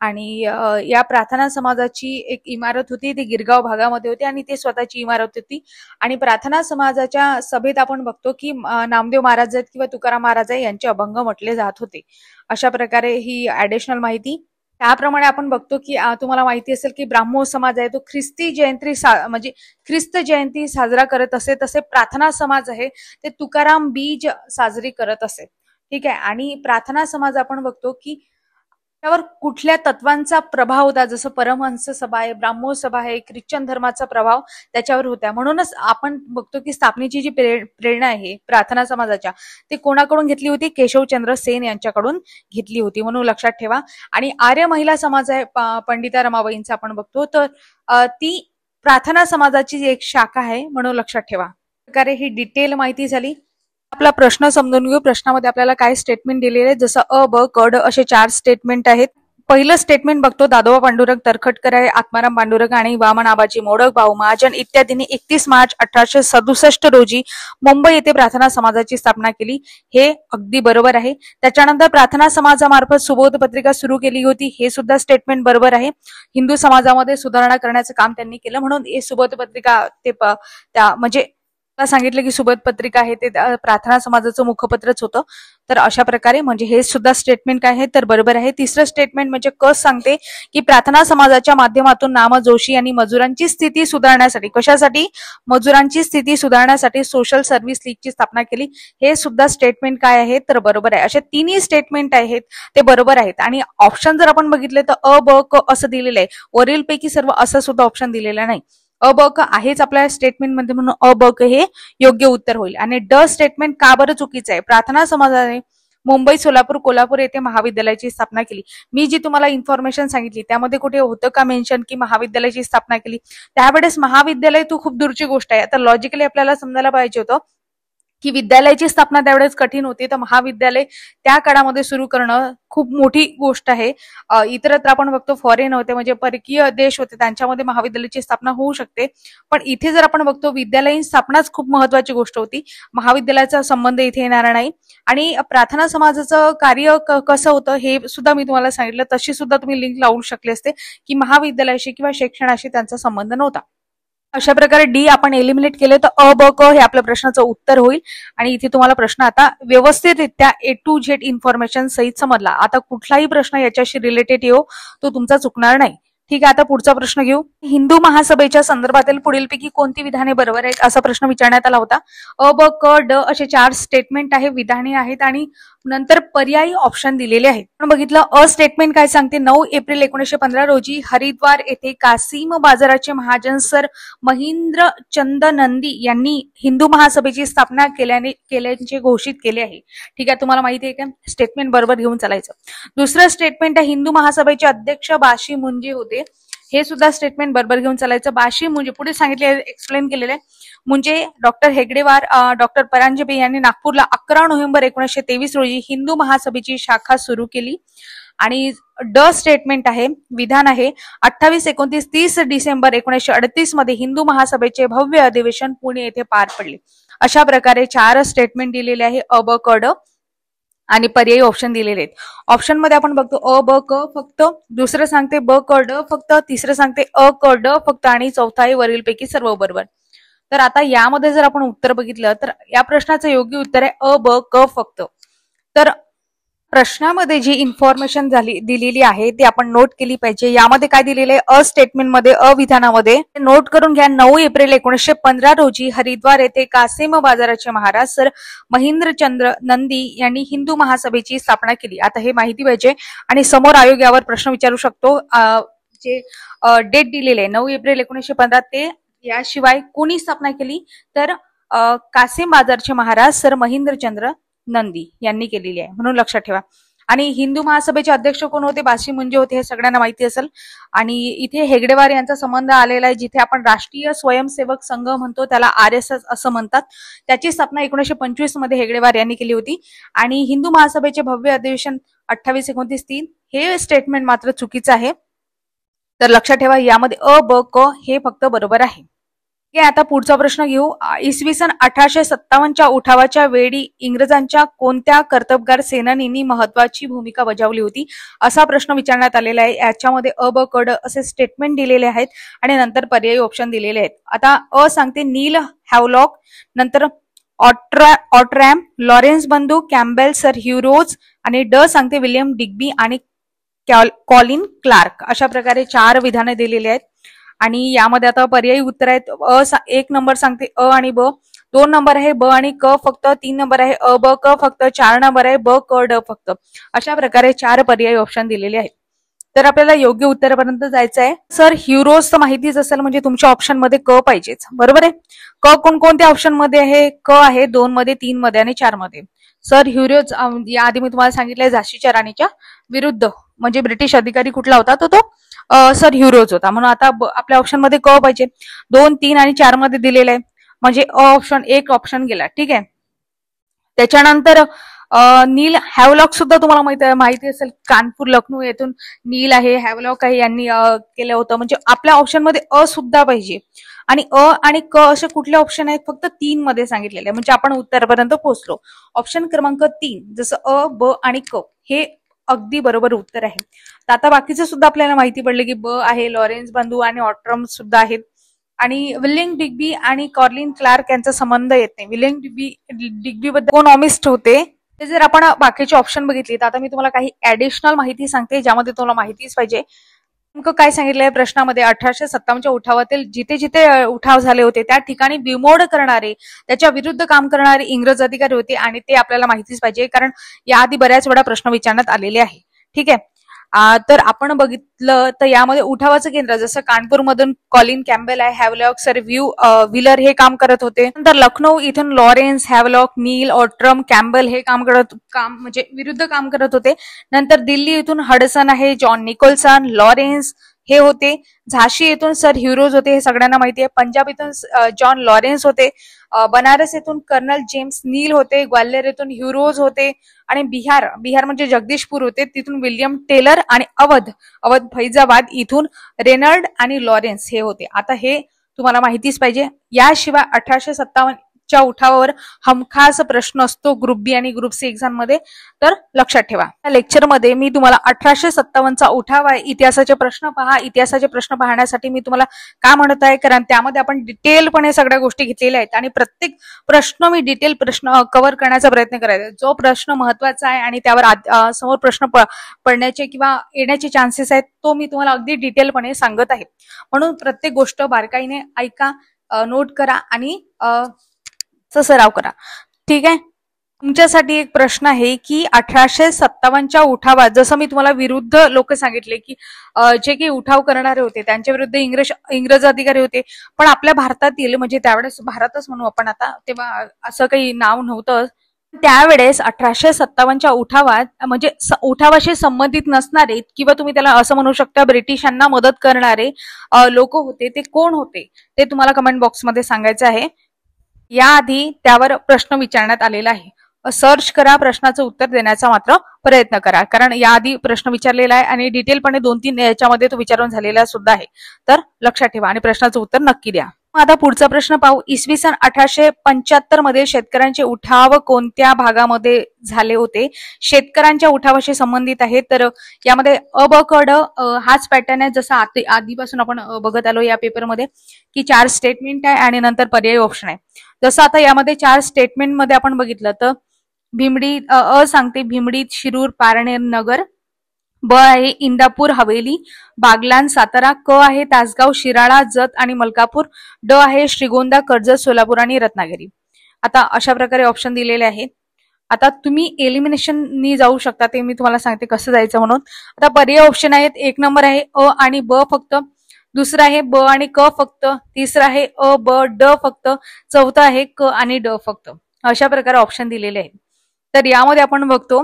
आणि या प्रार्थना समाजाची एक इमारत होती, ती गिरगाव भागामध्ये होती आणि ती स्वतःची इमारत होती. आणि प्रार्थना समाजाच्या सभेत आपण बघतो की नामदेव महाराज आहेत किंवा तुकाराम महाराज आहे यांचे अभंग म्हटले जात होते. अशा प्रकारे ही ऍडिशनल माहिती. त्याप्रमाणे आपण बघतो की तुम्हाला माहिती असेल की ब्राह्मो समाज आहे तो ख्रिस्ती जयंती म्हणजे ख्रिस्त जयंती साजरा करत असे, तसे प्रार्थना समाज आहे ते तुकाराम बीज साजरी करत असे. ठीक आहे. आणि प्रार्थना समाज आपण बघतो की त्यावर कुठल्या तत्वांचा प्रभाव होता, जसं परमहंस सभा आहे, ब्राह्मो सभा आहे, ख्रिश्चन धर्माचा प्रभाव त्याच्यावर होता. म्हणूनच आपण बघतो की स्थापनेची जी प्रेरणा आहे प्रार्थना समाजाच्या ते कोणाकडून घेतली होती, केशवचंद्र सेन यांच्याकडून घेतली होती, म्हणून लक्षात ठेवा. आणि आर्य महिला समाज आहे पंडिता रमाबाईंचा आपण बघतो, तर ती प्रार्थना समाजाची एक शाखा आहे म्हणून लक्षात ठेवा. प्रकारे ही डिटेल माहिती झाली. आपला प्रश्न समजून घेऊ. प्रश्नामध्ये आपल्याला काय स्टेटमेंट दिलेले आहेत, जसं अ, ब, क, ड असे 4 स्टेटमेंट आहेत. पहिलं स्टेटमेंट बघतो, दादोबा पांडुरंग तरखडकर आहे, आत्माराम पांडुरंग आणि वामन आबाजी मोडक, भाऊ महाजन इत्यादींनी 31 मार्च 1867 रोजी मुंबई येथे प्रार्थना समाजाची स्थापना केली. हे अगदी बरोबर आहे. त्याच्यानंतर प्रार्थना समाजामार्फत सुबोध पत्रिका सुरू केली होती, हे सुद्धा स्टेटमेंट बरोबर आहे. हिंदू समाजामध्ये सुधारणा करण्याचं काम त्यांनी केलं म्हणून हे सुबोध पत्रिका ते म्हणजे सांगितलं की सुबोध पत्रिका आहे ते प्रार्थना समाजाचं मुखपत्रच होतं. तर अशा प्रकारे म्हणजे हे सुद्धा स्टेटमेंट काय आहे तर बरोबर आहे. तिसरं स्टेटमेंट म्हणजे कस सांगते की प्रार्थना समाजाच्या माध्यमातून नाम जोशी यांनी मजुरांची स्थिती सुधारण्यासाठी, कशासाठी, मजुरांची स्थिती सुधारण्यासाठी सोशल सर्व्हिस लीगची स्थापना केली. हे सुद्धा स्टेटमेंट काय आहे तर बरोबर आहे. असे 3 स्टेटमेंट आहेत ते बरोबर आहेत. आणि ऑप्शन जर आपण बघितले तर अ, ब, क असं दिलेलं आहे. वरीलपैकी सर्व असं सुद्धा ऑप्शन दिलेलं नाही. अ, ब, क आहेच आपल्या स्टेटमेंटमध्ये म्हणून अ, ब, क हे योग्य उत्तर होईल. आणि ड स्टेटमेंट का बरं चुकीचं आहे, प्रार्थना समाजाने मुंबई, सोलापूर, कोल्हापूर येथे महाविद्यालयाची स्थापना केली. मी जी तुम्हाला इन्फॉर्मेशन सांगितली त्यामध्ये कुठे होतं का मेन्शन की महाविद्यालयाची स्थापना केली? त्यावेळेस महाविद्यालय तू खूप दूरची गोष्ट आहे. आता लॉजिकली आपल्याला समजायला पाहिजे होतं की विद्यालयाची स्थापना त्यावेळेस कठीण होती, तर महाविद्यालय त्या काळामध्ये सुरू करणं खूप मोठी गोष्ट आहे. इतरत्र आपण बघतो फॉरेन होते म्हणजे परकीय देश होते त्यांच्यामध्ये महाविद्यालयाची स्थापना होऊ शकते, पण इथे जर आपण बघतो विद्यालयीन स्थापनाच खूप महत्वाची गोष्ट होती. महाविद्यालयाचा संबंध इथे येणार नाही. आणि प्रार्थना समाजाचं कार्य कसं होतं हे सुद्धा मी तुम्हाला सांगितलं. तशी सुद्धा तुम्ही लिंक लावू शकले असते की महाविद्यालयाशी किंवा शिक्षणाशी त्यांचा संबंध नव्हता. अशा प्रकारे डी आपण एलिमिनेट केले तर अ, ब, क हे आपल्या प्रश्नाचं उत्तर होईल. आणि इथे तुम्हाला प्रश्न आता व्यवस्थितरित्या A to Z इन्फॉर्मेशन सहित समजला. आता कुठलाही प्रश्न याच्याशी रिलेटेड येऊ तो तुमचा चुकणार नाही. ठीक आहे, आता पुढचा प्रश्न घेऊ. हिंदू महासभेच्या संदर्भातील पुढीलपैकी कोणती विधाने बरोबर आहेत असा प्रश्न विचारण्यात आला होता. अ, ब, क, ड असे 4 स्टेटमेंट आहे, विधाने आहेत आणि नंतर पर्यायी ऑप्शन दिलेले आहेत. आपण बघितलं अ स्टेटमेंट काय सांगते. 9 एप्रिल 1915 रोजी हरिद्वार येथे कासिम बाजाराचे महाजन सर महेंद्रचंद नंदी यांनी हिंदू महासभेची स्थापना केल्याचे घोषित केले आहे. ठीक आहे, तुम्हाला माहिती आहे का? स्टेटमेंट बरोबर घेऊन चालायचं. दुसरं स्टेटमेंट आहे हिंदू महासभेचे अध्यक्ष बाशी मुंजे होते. हे सुद्धा स्टेटमेंट बरोबर घेऊन चालायचं. बाशी मुंजे पुढे सांगितले, एक्सप्लेन केलेले आहे. म्हणजे डॉक्टर हेगडेवार, डॉक्टर परांजपे यांनी नागपूरला 11 नोव्हेंबर 1923 रोजी हिंदू महासभेची शाखा सुरू केली. आणि ड स्टेटमेंट आहे, विधान आहे 28, 29, 30 डिसेंबर 1938 मध्ये हिंदू महासभेचे भव्य अधिवेशन पुणे येथे पार पडले. अशा प्रकारे 4 स्टेटमेंट दिलेले आहे अ, ब, क, ड आणि पर्यायी ऑप्शन दिलेले आहेत. ऑप्शन मध्ये आपण बघतो अ, ब, क फक्त, दुसरं सांगते ब, क, ड फक्त, तिसरं सांगते अ, क, ड फक्त आणि चौथा आहे वरीलपैकी सर्व बरोबर. तर आता यामध्ये जर आपण उत्तर बघितलं तर या प्रश्नाचं योग्य उत्तर आहे अ, ब, क फक्त. तर प्रश्नामध्ये जी इन्फॉर्मेशन दिलेली आहे ती आपण नोट केली पाहिजे. यामध्ये काय दिलेलं आहे अ स्टेटमेंटमध्ये, अ विधानामध्ये नोट करून घ्या. 9 एप्रिल 1915 रोजी हरिद्वार येथे कासिम बाजाराचे महाराज सर महेंद्रचंद्र नंदी यांनी हिंदू महासभेची स्थापना केली. आता हे माहिती पाहिजे आणि समोर आयोग यावर प्रश्न विचारू शकतो. जे डेट दिलेले आहे 9 एप्रिल 1915 ते याशिवाय कोणी स्थापना केली तर कासिम बाजारचे महाराज सर महेंद्रचंद्र नंदी यांनी केलेली आहे, म्हणून लक्षात ठेवा. आणि हिंदू महासभेचे अध्यक्ष कोण होते? बाशी मुंजे होते, हे सगळ्यांना माहिती असेल. आणि इथे हेगडेवार यांचा संबंध आलेला आहे. जिथे आपण राष्ट्रीय स्वयंसेवक संघ म्हणतो त्याला RSS असं म्हणतात. त्याची स्थापना 1925 मध्ये हेगडेवार यांनी केली होती. आणि हिंदू महासभेचे भव्य अधिवेशन 28, 29, 3 हे स्टेटमेंट मात्र चुकीचं आहे. तर लक्षात ठेवा यामध्ये अ, ब, क हे फक्त बरोबर आहे. आता पुढचा प्रश्न घेऊ. इसवी सन 1857च्या उठावाच्या वेळी इंग्रजांच्या कोणत्या कर्तबगार सेनानींनी महत्वाची भूमिका बजावली होती असा प्रश्न विचारण्यात आलेला आहे. याच्यामध्ये अ, ब, क, ड असे स्टेटमेंट दिलेले आहेत आणि नंतर पर्यायी ऑप्शन दिलेले आहेत. आता अ सांगते नील हॅवलॉक, नंतर ऑटरॅम, लॉरेन्स बंधू, कॅम्बेल, सर ह्युरोज आणि ड सांगते विल्यम डिग्बी आणि कॉलिन क्लार्क. अशा प्रकारे 4 विधाने दिलेली आहेत. आणि यामध्ये आता पर्यायी उत्तर आहेत. 1 नंबर सांगते अ आणि ब, 2 नंबर आहे ब आणि क फक्त, 3 नंबर आहे अ, ब, क फक्त, 4 नंबर आहे ब, क, ड फक्त. अशा प्रकारे 4 पर्यायी ऑप्शन दिलेले आहेत. तर आपल्याला योग्य उत्तरापर्यंत जायचं आहे. सर ह्युरोज तर माहितीच असेल, म्हणजे तुमच्या ऑप्शन मध्ये क पाहिजेच, बरोबर आहे. क कोणकोणत्या ऑप्शन मध्ये आहे? क आहे 2 मध्ये, 3 मध्ये आणि 4 मध्ये. सर ह्युरोज याआधी मी तुम्हाला सांगितलंय झाशीच्या राणीच्या विरुद्ध म्हणजे ब्रिटिश अधिकारी कुठला होता तो सर ह्युरोज होता. म्हणून आता आपल्या ऑप्शन मध्ये क पाहिजे. 2, 3 आणि 4 मध्ये दिलेलं आहे म्हणजे अ ऑप्शन, एक ऑप्शन गेला. ठीक आहे. त्याच्यानंतर नील हॅवलॉक सुद्धा तुम्हाला माहिती असेल, कानपूर लखनौ येथून नील आहे, हॅवलॉक आहे, यांनी केलं होतं. म्हणजे आपल्या ऑप्शन मध्ये अ सुद्धा पाहिजे. आणि अ आणि क असे कुठले ऑप्शन आहेत? फक्त 3 मध्ये सांगितलेले, म्हणजे आपण उत्तरापर्यंत पोहोचलो. ऑप्शन क्रमांक 3 जसं अ, ब आणि क हे अगदी बरोबर उत्तर आहे. तर आता बाकीचं सुद्धा आपल्याला माहिती पडले की ब आहे, लॉरेन्स बंधू आणि ऑट्रम सुद्धा आहेत. आणि विलियम डिग्बी आणि कॉर्लिन क्लार्क यांचा संबंध येत नाही. विलियम डिग्बी बद्दल इकॉनॉमिस्ट होते. ते जर आपण बाकीचे ऑप्शन बघितले तर आता मी तुम्हाला काही ऍडिशनल माहिती सांगते ज्यामध्ये तुम्हाला माहितीच पाहिजे. नेमकं काय सांगितलंय प्रश्नामध्ये? 1857च्या उठावातील जिथे जिथे उठाव झाले होते त्या ठिकाणी बिमोड करणारे, त्याच्या विरुद्ध काम करणारे इंग्रज अधिकारी होते आणि ते आपल्याला माहितीच पाहिजे, कारण याआधी बऱ्याच वेळा प्रश्न विचारण्यात आलेले आहे. ठीक आहे. तर आपण बघितलं तर यामध्ये उठावाचं केंद्र जसं कानपूरमधून कॉलिन कॅम्बेल आहे, हॅवलॉक, सर व्हीलर हे काम करत होते. नंतर लखनौ इथून लॉरेन्स, हॅवलॉक, नील, ऑट्रम, कॅम्बेल हे काम म्हणजे विरुद्ध काम करत होते. नंतर दिल्ली इथून हडसन आहे, जॉन निकोलसन, लॉरेन्स हे होते. झाशी येथून सर ह्युरोज होते, हे सगळ्यांना माहिती आहे. पंजाब इथून जॉन लॉरेन्स होते. बनारस येथून कर्नल जेम्स नील होते. ग्वाल्हेर येथून ह्युरोज होते. आणि बिहार म्हणजे जगदीशपूर होते, तिथून विल्यम टेलर. आणि अवध फैजाबाद इथून रेनल्ड आणि लॉरेन्स हे होते. आता हे तुम्हाला माहितीच पाहिजे. याशिवाय 1857च्या उठावावर हमखास प्रश्न असतो ग्रुप बी आणि ग्रुप सी एक्झाम मध्ये, तर लक्षात ठेवा. या लेक्चर मध्ये मी तुम्हाला 1857चा उठाव आहे, इतिहासाचे प्रश्न पहा. इतिहासाचे प्रश्न पाहण्यासाठी मी तुम्हाला का म्हणत आहे, कारण त्यामध्ये आपण डिटेलपणे सगळ्या गोष्टी घेतलेल्या आहेत आणि प्रत्येक प्रश्न मी डिटेल प्रश्न कव्हर करण्याचा प्रयत्न करायचा. जो प्रश्न महत्वाचा आहे आणि त्यावर समोर प्रश्न पडण्याचे किंवा येण्याचे चान्सेस आहेत तो मी तुम्हाला अगदी डिटेलपणे सांगत आहे. म्हणून प्रत्येक गोष्ट बारकाईने ऐका, नोट करा आणि सराव करा. ठीक आहे. तुमच्यासाठी एक प्रश्न आहे की 1857च्या उठावात जसं मी तुम्हाला विरुद्ध लोक सांगितले की जे काही उठाव करणारे होते त्यांच्या विरुद्ध इंग्रज अधिकारी होते, पण आपल्या भारतातील म्हणजे त्यावेळेस भारतच म्हणू आपण आता, तेव्हा असं काही नाव नव्हतं. त्यावेळेस 1857च्या उठावात म्हणजे उठावाशी संबंधित नसणारे किंवा तुम्ही त्याला असं म्हणू शकता ब्रिटिशांना मदत करणारे लोक होते. ते कोण होते ते तुम्हाला कमेंट बॉक्समध्ये सांगायचं आहे. याआधी त्यावर प्रश्न विचारण्यात आलेला आहे. सर्च करा, प्रश्नाचं उत्तर देण्याचा मात्र प्रयत्न करा, कारण याआधी प्रश्न विचारलेला आहे आणि डिटेलपणे 2-3 याच्यामध्ये तो विचारून झालेला सुद्धा आहे. तर लक्षात ठेवा आणि प्रश्नाचं उत्तर नक्की द्या. आता पुढचा प्रश्न पाहू. इसवी सन 1875 मध्ये शेतकऱ्यांचे उठाव कोणत्या भागामध्ये झाले होते? शेतकऱ्यांच्या उठावाशी संबंधित आहे. तर यामध्ये अ ब क ड हाच पॅटर्न आहे जसा आधीपासून आपण बघत आलो या पेपरमध्ये की 4 स्टेटमेंट आहे आणि नंतर पर्यायी ऑप्शन आहे. जसं आता यामध्ये 4 स्टेटमेंट मध्ये आपण बघितलं तर भीमडी सांगते भीमडी, शिरूर, पारनेर, नगर. ब आहे इंदापूर, हवेली, बागलान, सातारा. क आहे तासगाव, शिराळा, जत आणि मलकापूर. ड आहे श्रीगोंदा, कर्जत, सोलापूर आणि रत्नागिरी. आता अशा प्रकारे ऑप्शन दिलेले आहेत. आता तुम्ही एलिमिनेशननी जाऊ शकता, ते मी तुम्हाला सांगते कसं जायचं म्हणून. आता पर्याय ऑप्शन आहेत. 1 नंबर आहे अ आणि ब फक्त. दुसरा आहे ब आणि क फक्त. तिसरा आहे अ ब ड फक्त. चौथा आहे क आणि ड फक्त. अशा प्रकारे ऑप्शन दिलेले आहेत. तर यामध्ये आपण बघतो,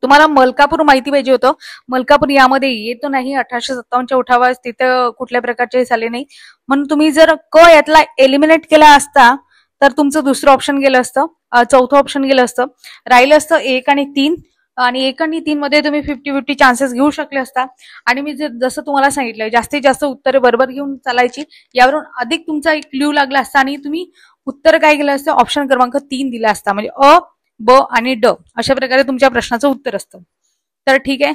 तुम्हाला मलकापूर माहिती पाहिजे होतं. मलकापूर यामध्ये येतो नाही. 1857च्या उठावास तिथं कुठल्या प्रकारचे झाले नाही, म्हणून तुम्ही जर क यातला एलिमिनेट केला असता तर तुमचं दुसरं ऑप्शन गेलं असतं, चौथं ऑप्शन गेलं असतं. राहिलं असतं 1 आणि 3 आणि 1 आणि 3 मध्ये तुम्ही 50-50 चान्सेस घेऊ शकले असता. आणि मी जसं तुम्हाला सांगितलं जास्तीत जास्त उत्तरे बरोबर घेऊन चालायची, यावरून अधिक तुमचा एक क्ल्यू लागला असता आणि तुम्ही उत्तर काय केलं असतं, ऑप्शन क्रमांक 3 दिला असता. म्हणजे अ ब आणि ड अशा प्रकारे तुमच्या प्रश्नाचं उत्तर असतं. तर ठीक आहे,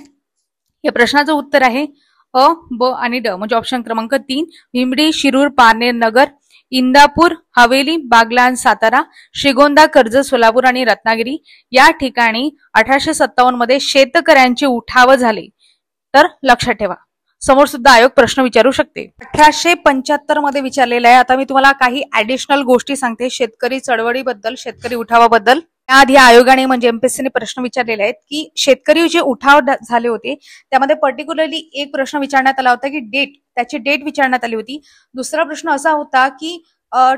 या प्रश्नाचं उत्तर आहे अ ब आणि ड म्हणजे ऑप्शन क्रमांक 3. भीमडी, शिरूर, पारनेर, नगर, इंदापूर, हवेली, बागलान, सातारा, श्रीगोंदा, कर्जत, सोलापूर आणि रत्नागिरी या ठिकाणी 1857 मध्ये शेतकऱ्यांचे उठाव झाले. तर लक्षात ठेवा, समोर सुद्धा आयोग प्रश्न विचारू शकते. 1875 मध्ये विचारलेला आहे. आता मी तुम्हाला काही ऍडिशनल गोष्टी सांगते शेतकरी चळवळीबद्दल, शेतकरी उठावाबद्दल. त्याआधी आयोगाने म्हणजे एमपीएससीने प्रश्न विचारलेले आहेत की शेतकरी जे उठाव झाले होते त्यामध्ये पर्टिक्युलरली एक प्रश्न विचारण्यात आला होता की त्याची डेट विचारण्यात आली होती. दुसरा प्रश्न असा होता की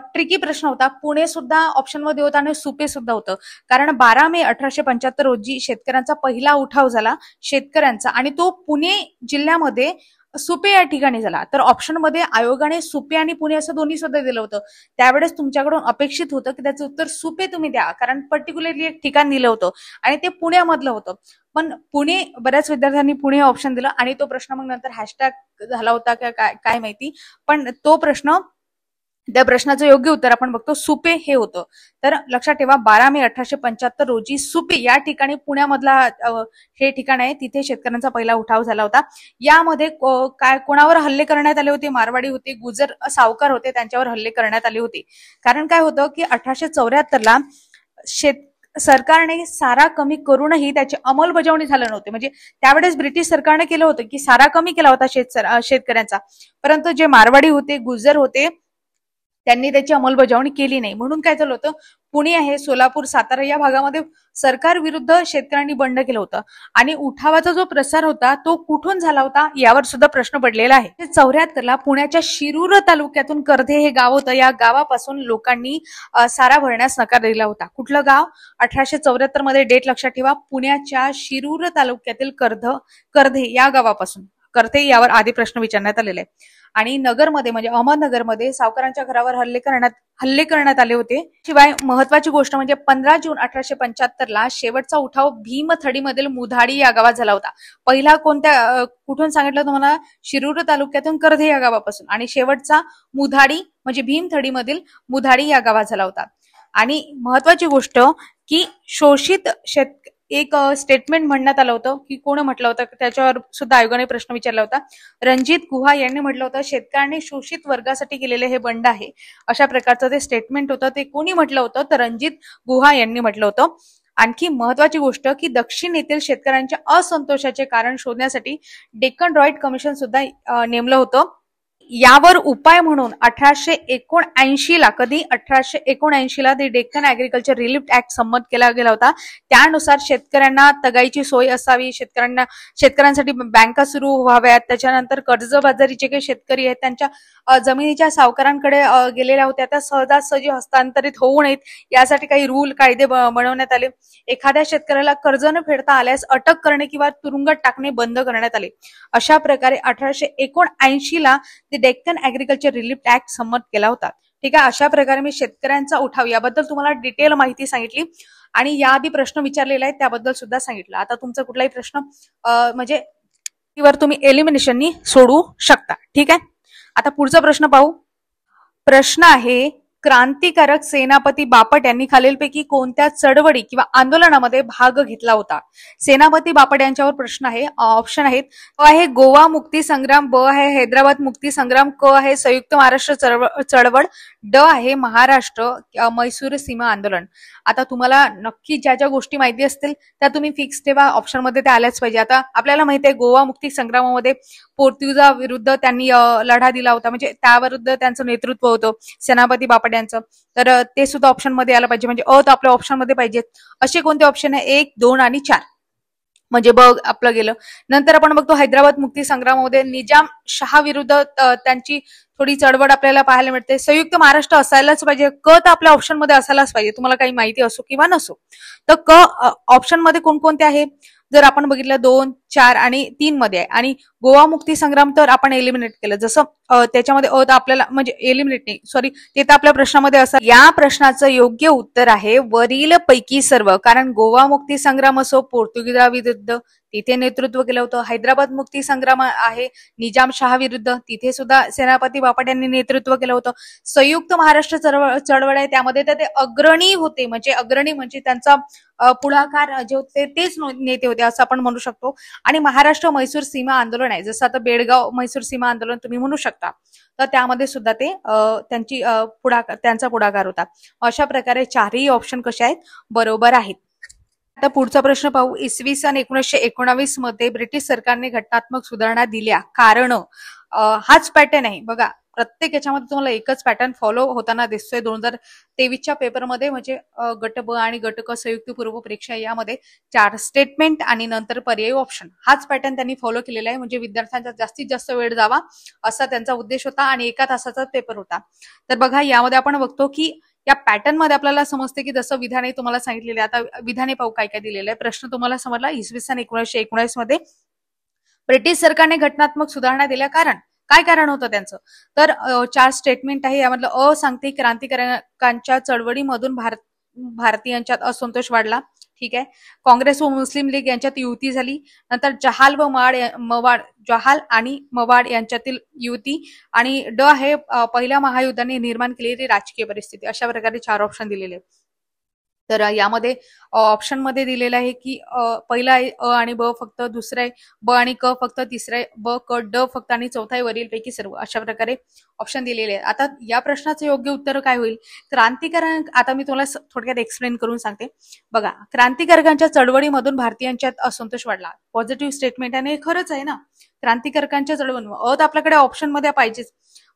ट्रिकी प्रश्न होता. पुणे सुद्धा ऑप्शन मध्ये होता आणि सुपे सुद्धा होतं, कारण 12 मे 1875 रोजी शेतकऱ्यांचा पहिला उठाव झाला शेतकऱ्यांचा, आणि तो पुणे जिल्ह्यामध्ये सुपे या ठिकाणी झाला. तर ऑप्शन मध्ये आयोगाने सुपे आणि पुणे असं दोन्ही सुद्धा दिलं होतं. त्यावेळेस तुमच्याकडून अपेक्षित होतं की त्याचं उत्तर सुपे तुम्ही द्या, कारण पर्टिक्युलरली एक ठिकाण दिलं होतं आणि ते पुण्यामधलं होतं. पण पुणे, बऱ्याच विद्यार्थ्यांनी पुणे ऑप्शन दिलं आणि तो प्रश्न मग नंतर हॅशटॅग झाला होता काय माहिती, पण तो प्रश्न, त्या प्रश्नाचं योग्य उत्तर आपण बघतो सुपे हे होतं. तर लक्षात ठेवा, 12 मे 1875 रोजी सुपे या ठिकाणी, पुण्यामधला हे ठिकाण आहे, तिथे शेतकऱ्यांचा पहिला उठाव झाला होता. यामध्ये कोणावर हल्ले करण्यात आले होते? मारवाडी होते, गुजर सावकार होते, त्यांच्यावर हल्ले करण्यात आले होते. कारण काय होतं की 1874ला सरकारने सारा कमी करूनही त्याची अंमलबजावणी झाली नव्हती. म्हणजे त्यावेळेस ब्रिटिश सरकारने केलं होतं की सारा कमी केला होता शेतकऱ्यांचा, परंतु जे मारवाडी होते, गुजर होते, त्यांनी त्याची अंमलबजावणी केली नाही. म्हणून काय झालं होतं, पुणे आहे, सोलापूर, सातारा या भागामध्ये सरकार विरुद्ध शेतकऱ्यांनी बंड केलं होतं आणि उठावाचा जो प्रसार होता तो कुठून झाला होता यावर सुद्धा प्रश्न पडलेला आहे. 74ला पुण्याच्या शिरूर तालुक्यातून कर्धे हे गाव होतं. या गावापासून लोकांनी सारा भरण्यास नकार दिला होता. कुठलं गाव? 1874 मध्ये, डेट लक्षात ठेवा, पुण्याच्या शिरूर तालुक्यातील कर्धे या गावापासून. कर्धे यावर आधी प्रश्न विचारण्यात आलेला आहे. आणि नगरमध्ये म्हणजे अहमदनगरमध्ये सावकारांच्या घरावर हल्ले करण्यात आले होते. शिवाय महत्वाची गोष्ट म्हणजे 15 जून 1875ला शेवटचा उठाव भीमथडीमधील मुधाडी या गावात झाला होता. पहिला कुठून सांगितलं तुम्हाला? शिरूर तालुक्यातून कर्धे या गावापासून. आणि शेवटचा मुधाडी म्हणजे भीमथडीमधील मुधाडी या गावात झाला होता. आणि महत्वाची गोष्ट की शोषित एक स्टेटमेंट म्हणण्यात आलं होतं की कोण म्हटलं होतं, त्याच्यावर सुद्धा आयोगाने प्रश्न विचारला होता. रणजित गुहा यांनी म्हटलं होतं शेतकऱ्यांनी शोषित वर्गासाठी केलेले हे बंड आहे, अशा प्रकारचं ते स्टेटमेंट होतं. ते कोणी म्हटलं होतं? तर रणजित गुहा यांनी म्हटलं होतं. आणखी महत्वाची गोष्ट की दक्षिण येथील शेतकऱ्यांच्या असंतोषाचे कारण शोधण्यासाठी डेक्कन ड्रॉइट कमिशन सुद्धा नेमलं होतं. यावर उपाय म्हणून 1879ला कधी 1879ला दी डेक्कन ऍग्रिकल्चर रिलीफ ऍक्ट संमत केला गेला होता. त्यानुसार शेतकऱ्यांना तगाईची सोय असावी, शेतकऱ्यांसाठी बँका सुरू व्हाव्यात, त्याच्यानंतर कर्जबाजारीचे काही शेतकरी आहेत त्यांच्या जमिनीच्या सावकारांकडे गेलेल्या होत्या त्या सहजासहजी हस्तांतरित होऊ नयेत यासाठी काही रूल कायदे बनवण्यात आले. एखाद्या शेतकऱ्याला कर्ज न फेडता आल्यास अटक करणे किंवा तुरुंगात टाकणे बंद करण्यात आले. अशा प्रकारे 1879ला डेक्कन ऍग्रिकल्चर रिलीफ ऍक्ट संमत केला होता. ठीक आहे. अशा प्रकारे मी शेतकऱ्यांचा उठाव याबद्दल तुम्हाला डिटेल माहिती सांगितली आणि याआधी प्रश्न विचारलेला आहे त्याबद्दल सुद्धा सांगितलं. आता तुमचा कुठलाही प्रश्न म्हणजे तुम्ही एलिमिनेशननी सोडवू शकता. ठीक आहे. आता पुढचा प्रश्न पाहू. प्रश्न आहे, क्रांतिकारक सेनापती बापट यांनी खालीलपैकी कोणत्या चळवळी किंवा आंदोलनामध्ये भाग घेतला होता? सेनापती बापट यांच्यावर प्रश्न आहे. ऑप्शन आहेत. अ आहे गोवा मुक्ती संग्राम, ब आहे हैदराबाद मुक्ती संग्राम, क आहे संयुक्त महाराष्ट्र चळवळ, ड आहे महाराष्ट्र मैसूर सीमा आंदोलन. आता तुम्हाला नक्की ज्या ज्या गोष्टी माहिती असतील त्या तुम्ही फिक्स ठेवा, ऑप्शन मध्ये त्या आल्याच पाहिजे. आता आपल्याला माहिती आहे गोवा मुक्ती संग्रामामध्ये पोर्तुगीजा विरुद्ध त्यांनी लढा दिला होता, म्हणजे त्याविरुद्ध त्यांचं नेतृत्व होतं सेनापती बापट यांचं. तर ते सुद्धा ऑप्शन मध्ये आलं पाहिजे, म्हणजे अ तर आपल्या ऑप्शन मध्ये पाहिजेत. असे कोणते ऑप्शन आहे? 1, 2 आणि 4, म्हणजे बघ आपलं गेलं. नंतर आपण बघतो हैदराबाद मुक्ती संग्रामामध्ये निजाम शहा विरुद्ध त्यांची थोडी चळवळ आपल्याला पाहायला मिळते. संयुक्त महाराष्ट्र असायलाच पाहिजे. क तर आपल्या ऑप्शन मध्ये असायलाच पाहिजे, तुम्हाला काही माहिती असो किंवा नसो. तर क ऑप्शन मध्ये कोणकोणते आहे? जर आपण बघितलं 2, 4 आणि 3 मध्ये आहे. आणि गोवा मुक्ती संग्राम तर आपण एलिमिनेट केलं, जसं त्याच्यामध्ये अ तर आपल्याला म्हणजे एलिमिनेट नाही, सॉरी, ते तर आपल्या प्रश्नामध्ये असं. या प्रश्नाचं योग्य उत्तर आहे वरील पैकी सर्व. कारण गोवा मुक्ती संग्राम असो, पोर्तुगीजा विरुद्ध तिथे नेतृत्व केलं होतं. हैदराबाद मुक्ती संग्राम आहे निजाम शहा विरुद्ध, तिथे सुद्धा सेनापती बापट यांनी नेतृत्व केलं होतं. संयुक्त महाराष्ट्र चळवळ आहे त्यामध्ये तर ते अग्रणी होते, म्हणजे अग्रणी म्हणजे त्यांचा पुढाकार जे होते तेच नेते होते असं आपण म्हणू शकतो. आणि महाराष्ट्र मैसूर सीमा आंदोलन आहे, जसं आता बेळगाव मैसूर सीमा आंदोलन तुम्ही म्हणू शकता, तर त्यामध्ये सुद्धा ते त्यांचा पुढाकार होता. अशा प्रकारे चारही ऑप्शन कसे आहेत? बरोबर आहेत. आता पुढचा प्रश्न पाहू. इसवी सन 1919 मध्ये ब्रिटिश सरकारने घटनात्मक सुधारणा दिल्या, कारण हाच पॅटर्न आहे बघा. प्रत्येक याच्यामध्ये तुम्हाला एकच पॅटर्न फॉलो होताना दिसतोय. 2023च्या पेपरमध्ये म्हणजे गट ब आणि गट क संयुक्त पूर्व परीक्षा यामध्ये 4 स्टेटमेंट आणि नंतर पर्यायी ऑप्शन, हाच पॅटर्न त्यांनी फॉलो केलेला आहे. म्हणजे विद्यार्थ्यांचा जास्तीत जास्त वेळ जावा असा त्यांचा उद्देश होता आणि 1 तासाचा पेपर होता. तर बघा यामध्ये आपण बघतो की या पॅटर्न मध्ये आपल्याला समजते की जसं विधाने तुम्हाला सांगितलेले. आता विधाने पाहू काय काय दिलेलं आहे. प्रश्न तुम्हाला समजला. इसवी सन 1919 मध्ये ब्रिटिश सरकारने घटनात्मक सुधारणा दिल्या, कारण काय कारण होतं त्यांचं? तर 4 स्टेटमेंट आहे. यामधलं अ सांगते क्रांतिकारकांच्या चळवळीमधून भारतीयांच्यात असंतोष वाढला. ठीक आहे. काँग्रेस व मुस्लिम लीग यांच्यात युती झाली. नंतर जहाल आणि मवाड यांच्यातील युती. आणि ड आहे पहिल्या महायुद्धाने निर्माण केलेली राजकीय परिस्थिती. अशा प्रकारे 4 ऑप्शन दिलेले आहेत. तर यामध्ये ऑप्शन मध्ये दिलेलं आहे की पहिला आहे अ आणि ब फक्त, दुसरा आहे ब आणि क फक्त, तिसरा आहे ब क ड फक्त आणि चौथा आहे वरील पैकी सर्व. अशा प्रकारे ऑप्शन दिलेले आहे. आता या प्रश्नाचं योग्य उत्तर काय होईल? क्रांतिकारक, आता मी तुम्हाला थोडक्यात एक्सप्लेन करून सांगते. बघा, क्रांतिकारकांच्या चळवळीमधून भारतीयांच्यात असंतोष वाढला. पॉझिटिव्ह स्टेटमेंट आहे, खरंच आहे ना. क्रांतिकारकांच्या चळवळी अ तर आपल्याकडे ऑप्शन मध्ये पाहिजेच.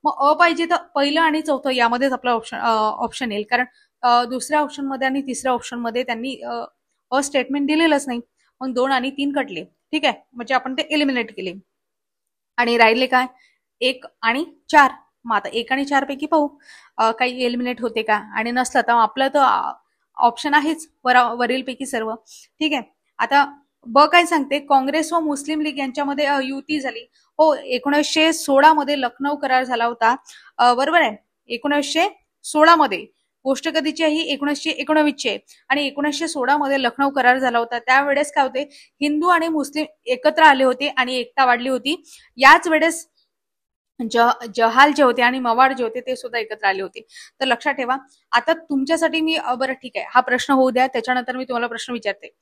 मग अ पाहिजे तर पहिलं आणि चौथं यामध्येच आपला ऑप्शन येईल, कारण दुसऱ्या ऑप्शन मध्ये आणि तिसऱ्या ऑप्शन मध्ये त्यांनी अ स्टेटमेंट दिलेलंच नाही. मग 2 आणि 3 कटले. ठीक आहे, म्हणजे आपण ते एलिमिनेट केले आणि राहिले काय 1 आणि 4. मग आता 1 आणि 4 पैकी पाहू काही एलिमिनेट होते का, आणि नसलं तर आपलं तर ऑप्शन आहेच वरील पैकी सर्व. ठीक आहे, आता ब काय सांगते, काँग्रेस व मुस्लिम लीग यांच्यामध्ये युती झाली. हो, 1916 मध्ये लखनौ करार झाला होता. बरोबर आहे, 1916 मध्ये. गोष्ट कधीची आहे ही 1919 ची आहे, आणि 1916 मध्ये लखनौ करार झाला होता. त्यावेळेस काय होते, हिंदू आणि मुस्लिम एकत्र आले होते आणि एकता वाढली होती. याच वेळेस जहाल जे होते आणि मवाड जे होते ते सुद्धा एकत्र आले होते. तर लक्षात ठेवा. आता तुमच्यासाठी मी बरं ठीक आहे, हा प्रश्न होऊ द्या, त्याच्यानंतर मी तुम्हाला प्रश्न विचारते.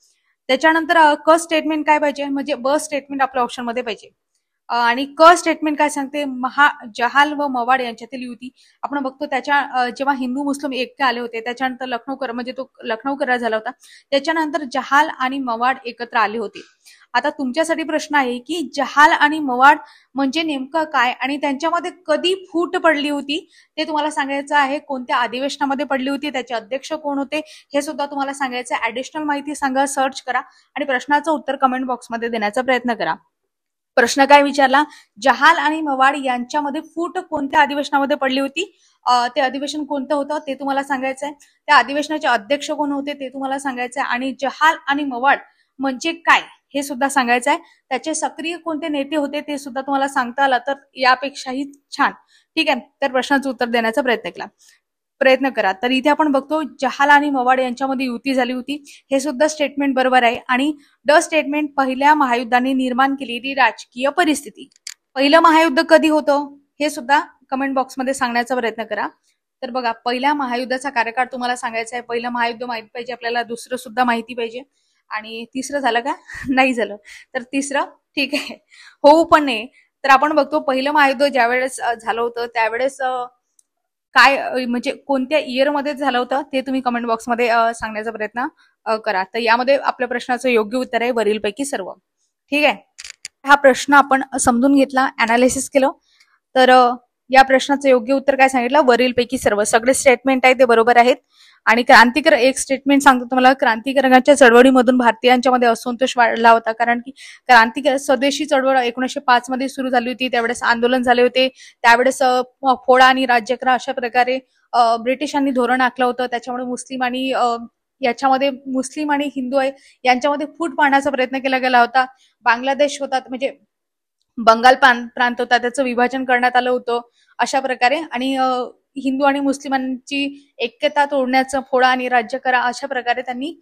त्याच्यानंतर क स्टेटमेंट काय पाहिजे, म्हणजे ब स्टेटमेंट आपल्या ऑप्शन मध्ये पाहिजे. आणि क स्टेटमेंट काय सांगते, जहाल व मवाड यांच्यातील युती आपण बघतो. त्याच्या जेव्हा हिंदू मुस्लिम एकटे आले होते त्याच्यानंतर म्हणजे तो लखनौ करार झाला होता. त्याच्यानंतर जहाल आणि मवाड एकत्र आले होते. आता तुमच्यासाठी प्रश्न आहे की जहाल आणि मवाड म्हणजे नेमकं काय आणि त्यांच्यामध्ये कधी फूट पडली होती ते तुम्हाला सांगायचं आहे. कोणत्या अधिवेशनामध्ये पडली होती, त्याचे अध्यक्ष कोण होते हे सुद्धा तुम्हाला सांगायचं आहे. ऍडिशनल माहिती सांगा, सर्च करा आणि प्रश्नाचं उत्तर कमेंट बॉक्समध्ये देण्याचा प्रयत्न करा. प्रश्न काय विचारला, जहाल आणि मवाड यांच्यामध्ये फूट कोणत्या अधिवेशनामध्ये पडली होती, ते अधिवेशन कोणतं होतं ते तुम्हाला सांगायचं आहे. त्या अधिवेशनाचे अध्यक्ष कोण होते ते तुम्हाला सांगायचं आहे. आणि जहाल आणि मवाड म्हणजे काय हे सुद्धा सांगायचं आहे. त्याचे सक्रिय कोणते नेते होते ते सुद्धा तुम्हाला सांगता आलं तर यापेक्षाही छान. ठीक आहे, तर प्रश्नाचं उत्तर देण्याचा प्रयत्न करा. तर इथे आपण बघतो जहाल आणि मवाड यांच्यामध्ये युती झाली होती, हे सुद्धा स्टेटमेंट बरोबर आहे. आणि ड स्टेटमेंट, पहिल्या महायुद्धाने निर्माण केलेली राजकीय परिस्थिती. पहिलं महायुद्ध कधी होतं हे सुद्धा कमेंट बॉक्समध्ये सांगण्याचा प्रयत्न करा. तर बघा, पहिल्या महायुद्धाचा कार्यकाळ तुम्हाला सांगायचा आहे. पहिलं महायुद्ध माहिती पाहिजे आपल्याला, दुसरं सुद्धा माहिती पाहिजे, आणि तिसरं झालं का नाही झालं तर तिसरं ठीक आहे, होऊ पण नाही. तर आपण बघतो पहिलं महायुद्ध ज्यावेळेस झालं होतं त्यावेळेस काय म्हणजे कोणत्या इयर मध्ये झालं होतं ते तुम्ही कमेंट बॉक्समध्ये सांगण्याचा प्रयत्न करा. तर यामध्ये आपल्या प्रश्नाचं योग्य उत्तर आहे वरीलपैकी सर्व. ठीक आहे, हा प्रश्न आपण समजून घेतला, अनालिसिस केलं. तर या प्रश्नाचं योग्य उत्तर काय सांगितलं, वरीलपैकी सर्व. सगळे स्टेटमेंट आहे ते बरोबर आहेत. आणि क्रांतिकर एक स्टेटमेंट सांगतो तुम्हाला, क्रांतिकारकांच्या चळवळीमधून भारतीयांच्यामध्ये असंतोष वाढला होता. कारण की क्रांतिकार स्वदेशी चळवळ 1905 मध्ये सुरू झाली होती. त्यावेळेस आंदोलन झाले होते. त्यावेळेस फोडा आणि राज्य करा अशा प्रकारे ब्रिटिशांनी धोरण आखलं होतं. त्याच्यामुळे मुस्लिम आणि हिंदू आहे यांच्यामध्ये फूट पाडण्याचा प्रयत्न केला गेला होता. बांगलादेश होता, म्हणजे बंगाल प्रांत होता, त्याचं विभाजन करण्यात आलं होतं अशा प्रकारे. आणि हिंदू आणि मुस्लिमांची ऐक्यता तोडण्याचं, फोडा आणि राज्य करा अशा प्रकारे त्यांनी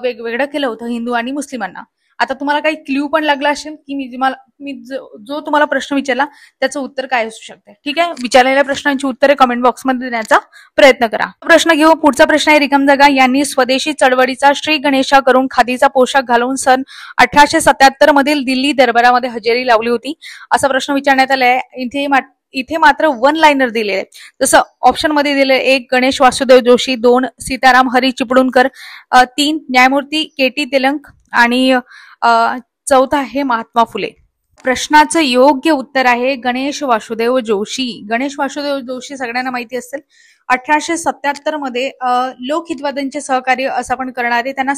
वेगवेगळं केलं होतं हिंदू आणि मुस्लिमांना. आता तुम्हाला काही क्ल्यू पण लागला असेल की मी जो तुम्हाला प्रश्न विचारला त्याचं उत्तर काय असू शकते. ठीक आहे, विचारलेल्या प्रश्नांची उत्तरे कमेंट बॉक्समध्ये देण्याचा प्रयत्न करा. प्रश्न घेऊ. पुढचा प्रश्न आहे, रिकाम जागा यांनी स्वदेशी चळवळीचा श्री गणेशा करून खादीचा पोशाख घालून सन 1877 मधील दिल्ली दरबारामध्ये हजेरी लावली होती, असा प्रश्न विचारण्यात आलाय. इथे मात्र वन लाईनर दिलेले आहे. जसं ऑप्शन मध्ये दिले, 1 गणेश वासुदेव जोशी, 2 सीताराम हरी चिपळूणकर, 3 न्यायमूर्ती के.टी. तेलंग आणि चौथा आहे महात्मा फुले. प्रश्नाचं योग्य उत्तर आहे गणेश वासुदेव जोशी. गणेश वासुदेव जोशी सगळ्यांना माहिती असेल, 1877 मध्ये लोकहितवाद्यांचे सहकार्य असं आपण करणारे त्यांना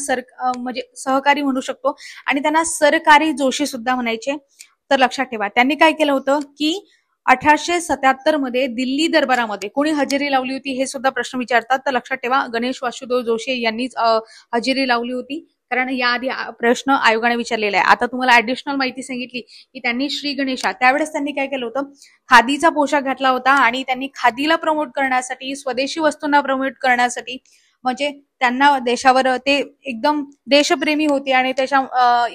म्हणजे सहकारी म्हणू शकतो, आणि त्यांना सरकारी जोशी सुद्धा म्हणायचे. तर लक्षात ठेवा, त्यांनी काय केलं होतं की 1877 मध्ये दिल्ली दरबारामध्ये कोणी हजेरी लावली होती हे सुद्धा प्रश्न विचारतात. तर लक्षात ठेवा, गणेश वासुदेव जोशी यांनीच हजेरी लावली होती, कारण याआधी प्रश्न आयोगाने विचारलेला आहे. आता तुम्हाला ऍडिशनल माहिती सांगितली की त्यांनी श्री गणेशा, त्यावेळेस त्यांनी काय केलं होतं, खादीचा पोशाख घातला होता. आणि त्यांनी खादीला प्रमोट करण्यासाठी, स्वदेशी वस्तूंना प्रमोट करण्यासाठी, म्हणजे त्यांना देशावर ते एकदम देशप्रेमी होते, आणि त्याच्या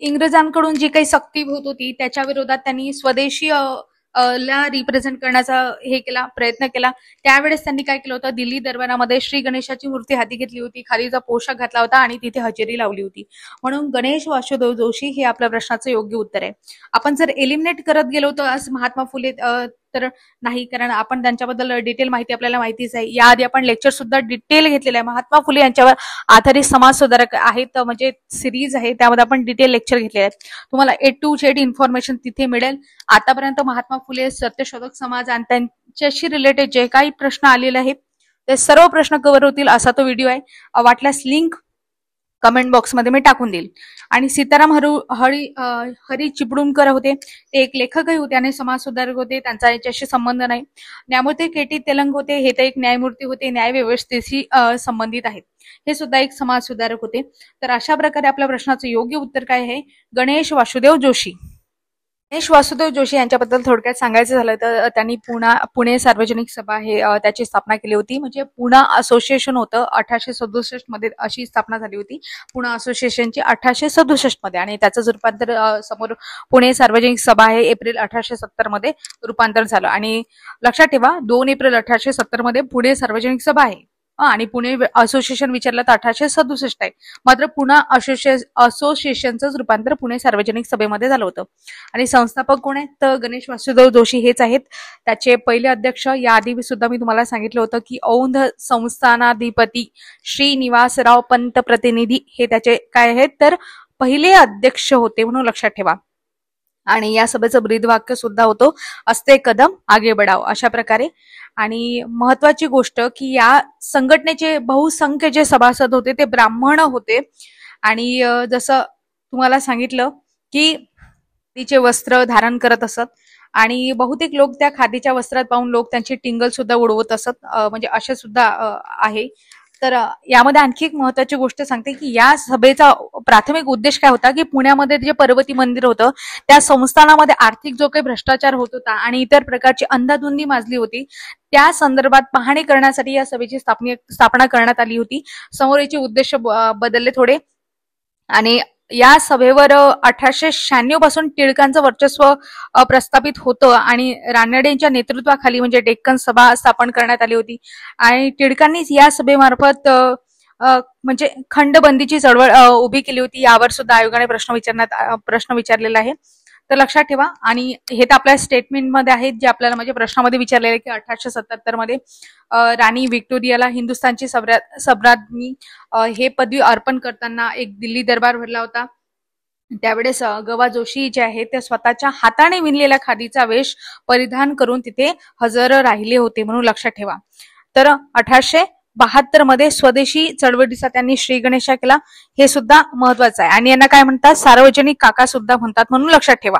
इंग्रजांकडून जी काही सक्ती होत होती त्याच्या विरोधात त्यांनी स्वदेशी ला रिप्रेझेंट करण्याचा प्रयत्न केला. त्यावेळेस त्यांनी काय केलं होतं, दिल्ली दरबारामध्ये श्री गणेशाची मूर्ती हाती घेतली होती, खादीचा पोशाख घातला होता आणि तिथे हजेरी लावली होती. म्हणून गणेश वासुदेव जोशी हे आपल्या प्रश्नाचं योग्य उत्तर आहे. आपण जर एलिमिनेट करत गेलो तर आज महात्मा फुले तर नाही, कारण आपण त्यांच्याबद्दल डिटेल माहिती आपल्याला माहितीच आहे. याआधी आपण लेक्चर सुद्धा डिटेल घेतलेलं आहे. महात्मा फुले यांच्यावर आधारित समाज सुधारक आहेत, म्हणजे सिरीज आहे, त्यामध्ये आपण डिटेल लेक्चर घेतलेले आहेत. तुम्हाला A to Z इन्फॉर्मेशन तिथे मिळेल. आतापर्यंत महात्मा फुले, सत्यशोधक समाज आणि त्यांच्याशी रिलेटेड जे काही प्रश्न आलेले आहेत ते सर्व प्रश्न कव्हर होतील असा तो व्हिडिओ आहे. वाटल्यास लिंक कमेंट बॉक्समध्ये मी टाकून देईल. आणि सीताराम हरी चिपळूणकर होते, ते एक लेखकही होते आणि समाज सुधारक होते. त्यांचा याच्याशी संबंध नाही. न्यायमूर्ती KT तेलंग होते, हे तर एक न्यायमूर्ती होते, न्याय व्यवस्थेशी संबंधित आहेत. हे सुद्धा एक समाज सुधारक होते. तर अशा प्रकारे आपल्या प्रश्नाचं योग्य उत्तर काय आहे? गणेश वासुदेव जोशी. गणेश वासुदेव जोशी यांच्याबद्दल थोडक्यात सांगायचं झालं तर त्यांनी पुणे सार्वजनिक सभा हे त्याची स्थापना केली होती. म्हणजे पुणा असोसिएशन होतं, 1867 मध्ये अशी स्थापना झाली होती पुणा असोसिएशनची 1867 मध्ये, आणि त्याचं रूपांतर समोर पुणे सार्वजनिक सभा आहे एप्रिल 1870 मध्ये रूपांतर झालं. आणि लक्षात ठेवा, 2 एप्रिल 1870 मध्ये पुणे सार्वजनिक सभा आहे आणि पुणे असोसिएशन विचारलं तर 1867 आहे. मात्र पुणा असोसिएशनचं रूपांतर पुणे सार्वजनिक सभेमध्ये झालं होतं. आणि संस्थापक कोण आहेत? तर गणेश वासुदेव जोशी हेच आहेत. त्याचे पहिले अध्यक्ष याआधी सुद्धा मी तुम्हाला सांगितलं होतं की औंध संस्थानाधिपती श्रीनिवासराव पंत प्रतिनिधी हे त्याचे काय आहेत? तर पहिले अध्यक्ष होते, म्हणून लक्षात ठेवा. आणि या सभेचं ब्रीदवाक्य सुद्धा होतं, असते कदम आगे बढाव, अशा प्रकारे. आणि महत्वाची गोष्ट की या संघटनेचे बहुसंख्य जे सभासद होते ते ब्राह्मण होते. आणि जसं तुम्हाला सांगितलं की खादीचे वस्त्र धारण करत असत आणि बहुतेक लोक त्या खादीच्या वस्त्रात पाहून लोक त्यांची टिंगल सुद्धा उडवत असत, म्हणजे असे सुद्धा आहे. तर यामध्ये आणखी एक महत्वाची गोष्ट सांगते की या सभेचा प्राथमिक उद्देश काय होता की पुण्यामध्ये जे पर्वती मंदिर होतं त्या संस्थानामध्ये आर्थिक जो काही भ्रष्टाचार होत होता आणि इतर प्रकारची अंधाधुंदी माजली होती, त्या संदर्भात पाहणी करण्यासाठी या सभेची स्थापना करण्यात आली होती. समोर याचे उद्देश बदलले थोडे. आणि या सभेवर 1896 पासून टिळकांचं वर्चस्व प्रस्थापित होतं आणि रानडेंच्या नेतृत्वाखाली म्हणजे डेक्कन सभा स्थापन करण्यात आली होती. आणि टिळकांनीच या सभेमार्फत म्हणजे खंडबंदीची चळवळ उभी केली होती. यावर सुद्धा आयोगाने प्रश्न विचारलेला आहे, तर लक्षात ठेवा. आणि हे तर आपल्या स्टेटमेंटमध्ये आहेत जे आपल्याला म्हणजे प्रश्नामध्ये विचारलेले आहे की 1877 मध्ये राणी व्हिक्टोरियाला हिंदुस्थानची सम्राज्ञी हे पदवी अर्पण करताना एक दिल्ली दरबार भरला होता. त्यावेळेस गवा जोशी जे आहेत ते स्वतःच्या हाताने विणलेल्या खादीचा वेश परिधान करून तिथे हजर राहिले होते, म्हणून लक्षात ठेवा. तर 1872 मध्ये स्वदेशी चळवळीचा त्यांनी श्री गणेशा केला, हे सुद्धा महत्वाचं आहे. आणि यांना काय म्हणतात? सार्वजनिक काका सुद्धा म्हणतात, म्हणून लक्षात ठेवा.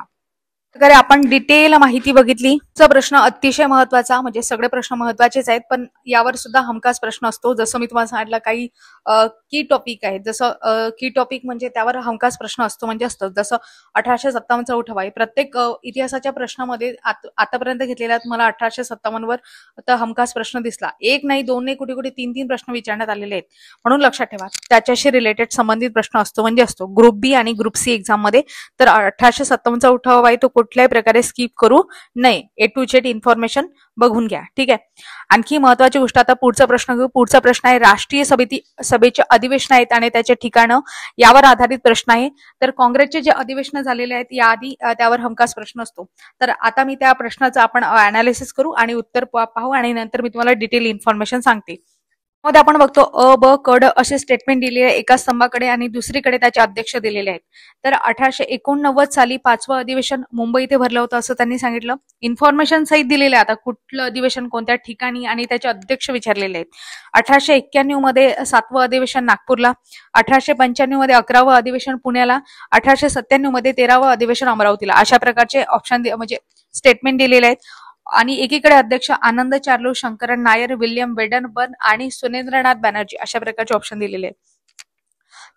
प्रकारे आपण डिटेल माहिती बघितली. प्रश्न अतिशय महत्वाचा, म्हणजे सगळे प्रश्न महत्वाचेच आहेत पण यावर सुद्धा हमखास प्रश्न असतो. जसं मी तुम्हाला सांगितलं काही की टॉपिक आहेत, जसं की टॉपिक म्हणजे त्यावर हमखास प्रश्न असतो म्हणजे असतं. जसं 1857चा उठाव आहे, प्रत्येक इतिहासाच्या प्रश्नामध्ये आतापर्यंत घेतलेल्या मला 1857 वर तर हमखास प्रश्न दिसला. एक नाही, दोन नाही, कुठे कुठे 3 प्रश्न विचारण्यात आलेले आहेत, म्हणून लक्षात ठेवा. त्याच्याशी रिलेटेड संबंधित प्रश्न असतो म्हणजे असतो ग्रुप बी आणि ग्रुप सी एक्झाम मध्ये. तर 1857चा उठाव आहे तो कुठल्याही प्रकारे स्किप करू नये. A to Z इन्फॉर्मेशन बघून घ्या, ठीक आहे. आणखी महत्वाची गोष्ट, आता पुढचा प्रश्न घेऊ. पुढचा प्रश्न आहे राष्ट्रीय सभेचे अधिवेशन आहेत आणि त्याचे ठिकाणं यावर आधारित प्रश्न आहे. तर काँग्रेसचे जे अधिवेशन झालेले आहेत याआधी त्यावर हमखास प्रश्न असतो. तर आता मी त्या प्रश्नाचं आपण अनालिसिस करू आणि उत्तर पाहू आणि नंतर मी तुम्हाला डिटेल इन्फॉर्मेशन सांगते. मध्ये आपण बघतो अ ब क ड असे स्टेटमेंट दिलेले आहे एका स्तंभाकडे आणि दुसरीकडे त्याचे अध्यक्ष दिलेले आहेत. तर 1889 साली 5वं अधिवेशन मुंबई इथे भरलं होतं असं त्यांनी सांगितलं. इन्फॉर्मेशन सहित दिलेलं आहे, आता कुठलं अधिवेशन कोणत्या ठिकाणी आणि त्याचे अध्यक्ष विचारलेले आहेत. 1891 मध्ये 7वं अधिवेशन नागपूरला, 1895 मध्ये 11वं अधिवेशन पुण्याला, 1897 मध्ये 13वं अधिवेशन अमरावतीला, अशा प्रकारचे ऑप्शन म्हणजे स्टेटमेंट दिलेले आहेत. आणि एकीकडे अध्यक्ष आनंद चार्लू, शंकरन नायर, विल्यम वेडनबर्न आणि सुरेंद्रनाथ बॅनर्जी अशा प्रकारचे ऑप्शन दिलेले आहेत.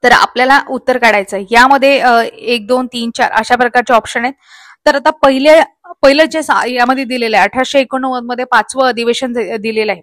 तर आपल्याला उत्तर काढायचं आहे. यामध्ये 1, 2, 3, 4 अशा प्रकारचे ऑप्शन आहेत. तर आता पहिलं जे यामध्ये दिलेलं आहे 1889 मध्ये 5वं अधिवेशन दिलेलं आहे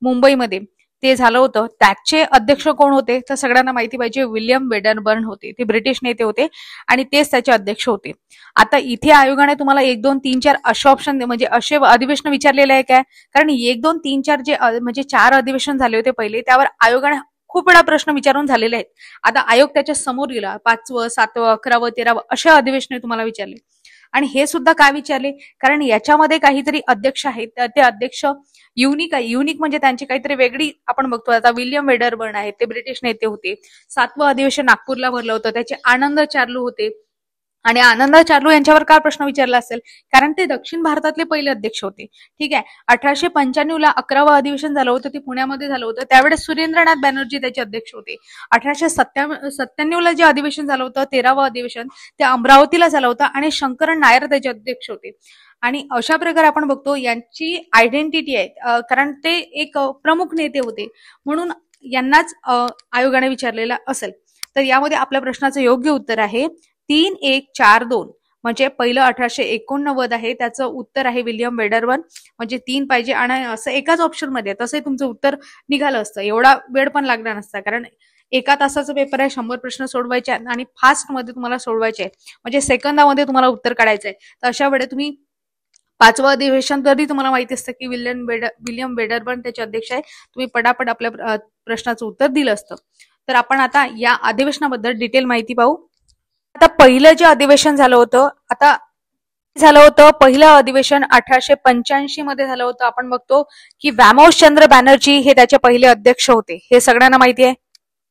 मुंबईमध्ये, ते झालं होतं. त्याचे अध्यक्ष कोण होते तर सगळ्यांना माहिती पाहिजे, विल्यम वेडनबर्न होते. ते ब्रिटिश नेते होते आणि तेच त्याचे अध्यक्ष होते. आता इथे आयोगाने तुम्हाला 1, 2, 3, 4 असे ऑप्शन म्हणजे असे अधिवेशन विचारलेले आहे काय, कारण 1, 2, 3, 4 जे म्हणजे 4 अधिवेशन झाले होते पहिले, त्यावर आयोगाने खूप वेळा प्रश्न विचारून झालेले आहेत. आता आयोग त्याच्या समोर गेला 5वं, 7वं, 11वं, 13वं अशा अधिवेशने तुम्हाला विचारले. आणि हे सुद्धा काय विचारले, कारण याच्यामध्ये काहीतरी अध्यक्ष आहेत, ते अध्यक्ष युनिक आहे. युनिक म्हणजे त्यांची काहीतरी वेगळी आपण बघतो. आता विल्यम वेडरबर्न आहेत, ते ब्रिटिश नेते होते. 7वं अधिवेशन नागपूरला भरलं होतं, त्याचे आनंद चार्लू होते. आणि आनंद चार्लू यांच्यावर काय प्रश्न विचारला असेल, कारण ते दक्षिण भारतातले पहिले अध्यक्ष होते. ठीक आहे. 1895ला 11वं अधिवेशन झालं होतं, ते पुण्यामध्ये झालं होतं. त्यावेळेस सुरेंद्रनाथ बॅनर्जी त्याचे अध्यक्ष होते. 1897ला जे अधिवेशन झालं होतं, 13वं अधिवेशन, ते अमरावतीला झालं होतं आणि शंकरन नायर त्याचे अध्यक्ष होते. आणि अशा प्रकारे आपण बघतो यांची आयडेंटिटी आहे, कारण ते एक प्रमुख नेते होते, म्हणून यांनाच आयोगाने विचारलेला असेल. तर यामध्ये आपल्या प्रश्नाचं योग्य उत्तर आहे 3142. म्हणजे पहिलं 1889 आहे, त्याचं उत्तर आहे विल्यम वेडरबर्न. म्हणजे 3 पाहिजे आणि असं एकाच ऑप्शन मध्ये तसंही तुमचं उत्तर निघालं असतं. एवढा वेळ पण लागला नसता, कारण एका तासाचा पेपर आहे, 100 प्रश्न सोडवायचे आणि फास्ट मध्ये तुम्हाला सोडवायचे आहे, म्हणजे सेकंदामध्ये तुम्हाला उत्तर काढायचंय. तर अशा वेळेस तुम्ही 5वं अधिवेशन तरी तुम्हाला माहिती असतं की विल्यम वेडरबर्न त्याचे अध्यक्ष आहे, तुम्ही पटापट आपल्या प्रश्नाचं उत्तर दिलं असतं. तर आपण आता या अधिवेशनाबद्दल डिटेल माहिती पाहू. आता पहिलं जे अधिवेशन झालं होतं, पहिलं अधिवेशन 1885 मध्ये झालं होतं. आपण बघतो की व्यामोसचंद्र बॅनर्जी हे त्याचे पहिले अध्यक्ष होते, हे सगळ्यांना माहिती आहे.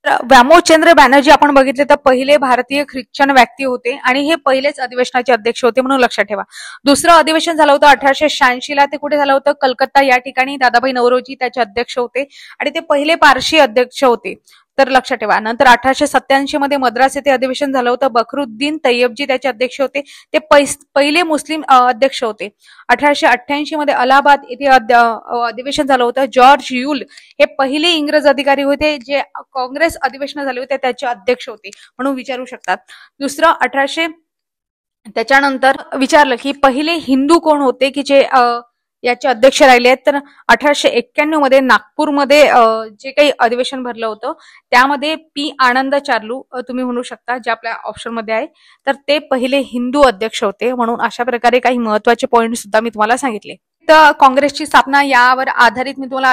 व्यामोसचंद्र बॅनर्जी आपण बघितले तर पहिले भारतीय ख्रिश्चन व्यक्ती होते आणि हे पहिलेच अधिवेशनाचे अध्यक्ष होते, म्हणून लक्षात ठेवा. दुसरं अधिवेशन झालं होतं 1886ला, ते कुठे झालं होतं, कलकत्ता या ठिकाणी. दादाभाई नौरोजी त्याचे अध्यक्ष होते आणि ते पहिले पारशी अध्यक्ष होते, तर लक्षात ठेवा. नंतर 1887 मध्ये मद्रास येथे अधिवेशन झालं होतं, बखरुद्दीन तय्यबजी त्याचे अध्यक्ष होते, ते पहिले मुस्लिम अध्यक्ष होते. 1888 मध्ये अलाहाबाद येथे अधिवेशन झालं होतं, जॉर्ज यूल हे पहिले इंग्रज अधिकारी होते, जे काँग्रेस अधिवेशन झाले होते त्याचे अध्यक्ष होते, म्हणून विचारू शकतात. दुसरं त्याच्यानंतर विचारलं की पहिले हिंदू कोण होते की जे याचे अध्यक्ष राहिले आहेत, तर 1891 मध्ये नागपूरमध्ये जे काही अधिवेशन भरलं होतं त्यामध्ये पी आनंद चार्लू तुम्ही म्हणू शकता, जे आपल्या ऑप्शन मध्ये आहे, तर ते पहिले हिंदू अध्यक्ष होते. म्हणून अशा प्रकारे काही महत्वाचे पॉइंट सुद्धा मी तुम्हाला सांगितले. तर काँग्रेसची स्थापना यावर आधारित मी तुम्हाला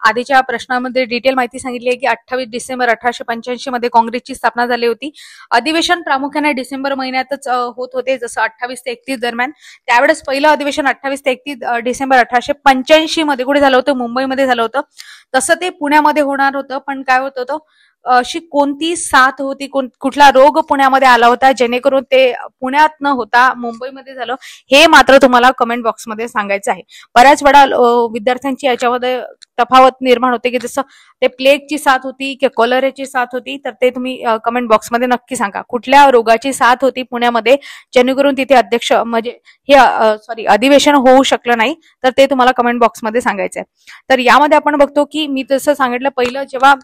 आधीच्या प्रश्नामध्ये डिटेल माहिती सांगितली आहे की 28 डिसेंबर 1885 मध्ये काँग्रेसची स्थापना झाली होती. अधिवेशन प्रामुख्याने डिसेंबर महिन्यातच होत होते, जसं 28 ते 31 दरम्यान. त्यावेळेस पहिलं अधिवेशन 28 ते 31 डिसेंबर 1885 मध्ये कुठे झालं होतं, मुंबईमध्ये झालं होतं. तसं ते पुण्यामध्ये होणार होतं, पण काय होत होतं, अशी कोणती साथ होती, कुठला रोग पुण्यामध्ये आला होता जेणेकरून ते पुण्यात न होता मुंबईमध्ये झालं, हे मात्र तुम्हाला कमेंट बॉक्समध्ये सांगायचं आहे. बऱ्याच वेळा विद्यार्थ्यांची याच्यामध्ये तफावत निर्माण होते की जसं ते प्लेगची साथ होती की कॉलरेची साथ होती, तर ते तुम्ही कमेंट बॉक्समध्ये नक्की सांगा कुठल्या रोगाची साथ होती पुण्यामध्ये जेणेकरून तिथे अध्यक्ष म्हणजे हे अधिवेशन होऊ शकलं नाही, तर ते तुम्हाला कमेंट बॉक्समध्ये सांगायचं आहे. तर यामध्ये आपण बघतो की मी जसं सांगितलं, पहिलं जेव्हा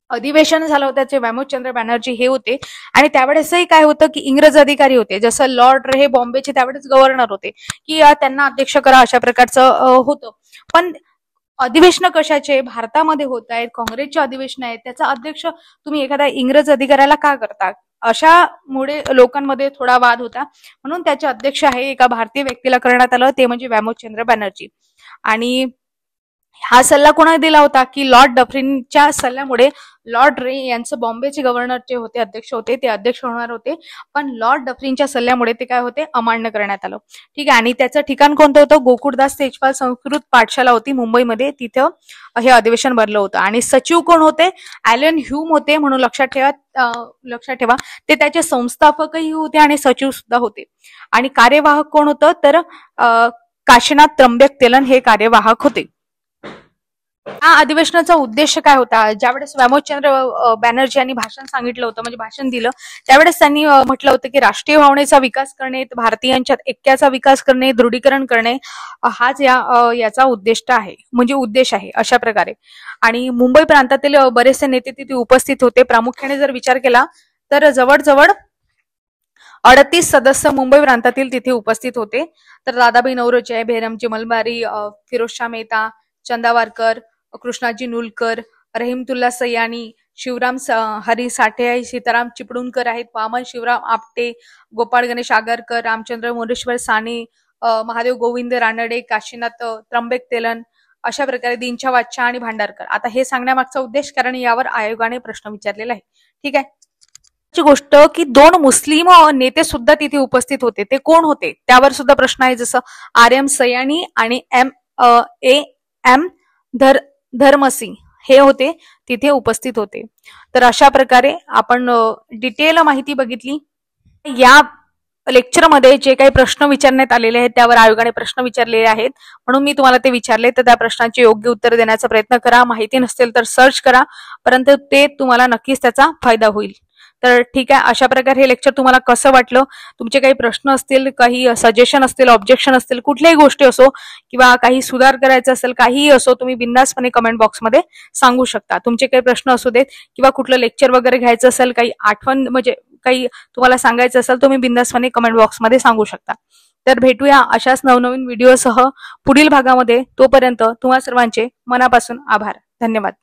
अधिवेशन झालं होतं त्याचे व्यामोसचंद्र बॅनर्जी हे होते आणि त्यावेळेसही काय होतं की इंग्रज अधिकारी होते, जसं लॉर्ड हे बॉम्बेचे त्यावेळेस गव्हर्नर होते, की त्यांना अध्यक्ष करा अशा प्रकारचं होतं. पण अधिवेशन कशाचे भारतामध्ये होत आहेत, काँग्रेसचे अधिवेशन आहेत, त्याचा अध्यक्ष तुम्ही एखाद्या इंग्रज अधिकाऱ्याला का करता, अशामुळे लोकांमध्ये थोडा वाद होता. म्हणून त्याचे अध्यक्ष आहे एका भारतीय व्यक्तीला करण्यात आलं, ते म्हणजे व्यामोसचंद्र बॅनर्जी. आणि हा सल्ला कोणाने दिला होता की लॉर्ड डफरिनच्या सल्ल्यामुळे लॉर्ड रे यांचं बॉम्बेचे गव्हर्नर जे होते अध्यक्ष होते, ते अध्यक्ष होणार होते, पण लॉर्ड डफरिनच्या सल्ल्यामुळे ते काय होते, अमान्य करण्यात आलं. ठीक आहे. आणि त्याचं ठिकाण कोणतं होतं, गोकुळदास तेजपाल संस्कृत पाठशाला होती मुंबईमध्ये, तिथं हे अधिवेशन भरलं होतं. आणि सचिव कोण होते, ॲलन ह्यूम होते, म्हणून लक्षात ठेवा ते त्याचे संस्थापकही होते आणि सचिव सुद्धा होते. आणि कार्यवाहक कोण होतं, तर काशीनाथ त्र्यंबक तेलन हे कार्यवाहक होते. या अधिवेशनाचा उद्देश काय होता, ज्यावेळेस व्यामोसचंद्र बॅनर्जी यांनी भाषण सांगितलं होतं, म्हणजे भाषण दिलं, त्यावेळेस त्यांनी म्हटलं होतं की राष्ट्रीय भावनेचा विकास करणे, भारतीयांच्यात ऐक्याचा विकास करणे, दृढीकरण करणे, हाच याचा उद्देश आहे अशा प्रकारे. आणि मुंबई प्रांतातील बरेचसे नेते तिथे उपस्थित होते. प्रामुख्याने जर विचार केला तर जवळजवळ 38 सदस्य मुंबई प्रांतातील तिथे उपस्थित होते. तर दादाभाई नौरोजी, बेहरामजी मलबारी, फिरोजशाह मेहता, चंदावारकर, कृष्णाजी नुलकर, रहीमतुल्ला सयानी, शिवराम हरी साठे, सीताराम चिपळूणकर आहेत, वामन शिवराम आपटे, गोपाळ गणेश आगरकर, रामचंद्र मोरेश्वर साने, महादेव गोविंद रानडे, काशीनाथ त्र्यंबक तेलन, अशा प्रकारे दिनशा वाच्छा आणि भांडारकर. आता हे सांगण्यामागचा उद्देश, कारण यावर आयोगाने प्रश्न विचारलेला आहे. ठीक आहे. गोष्ट की 2 मुस्लिम नेते सुद्धा तिथे उपस्थित होते. ते कोण होते त्यावर सुद्धा प्रश्न आहे. जसं RM सयानी आणि AM धर्मसिंग हे होते तिथे उपस्थित होते. तर अशा प्रकारे आपण डिटेल माहिती बघितली. या लेक्चरमध्ये जे काही प्रश्न विचारण्यात आलेले आहेत त्यावर आयोगाने प्रश्न विचारलेले आहेत, म्हणून मी तुम्हाला ते विचारले. तर त्या प्रश्नांचे योग्य उत्तर देण्याचा प्रयत्न करा. माहिती नसेल तर सर्च करा, परंतु ते तुम्हाला नक्कीच त्याचा फायदा होईल. तर ठीक आहे, अशा प्रकारे हे लेक्चर तुम्हाला कसं वाटलं, तुमचे काही प्रश्न असतील, काही सजेशन असतील, ऑब्जेक्शन असतील, कुठल्याही गोष्टी असो किंवा काही सुधार करायचा असेल, काहीही असो, तुम्ही बिंदासपणे कमेंट बॉक्समध्ये सांगू शकता. तुमचे काही प्रश्न असू देत किंवा कुठलं लेक्चर वगैरे घ्यायचं असेल, काही आठवण म्हणजे काही तुम्हाला सांगायचं असेल, तुम्ही बिंदासपणे कमेंट बॉक्समध्ये सांगू शकता. तर भेटूया अशाच नवनवीन व्हिडिओसह पुढील भागामध्ये. तोपर्यंत तुम्हा सर्वांचे मनापासून आभार. धन्यवाद.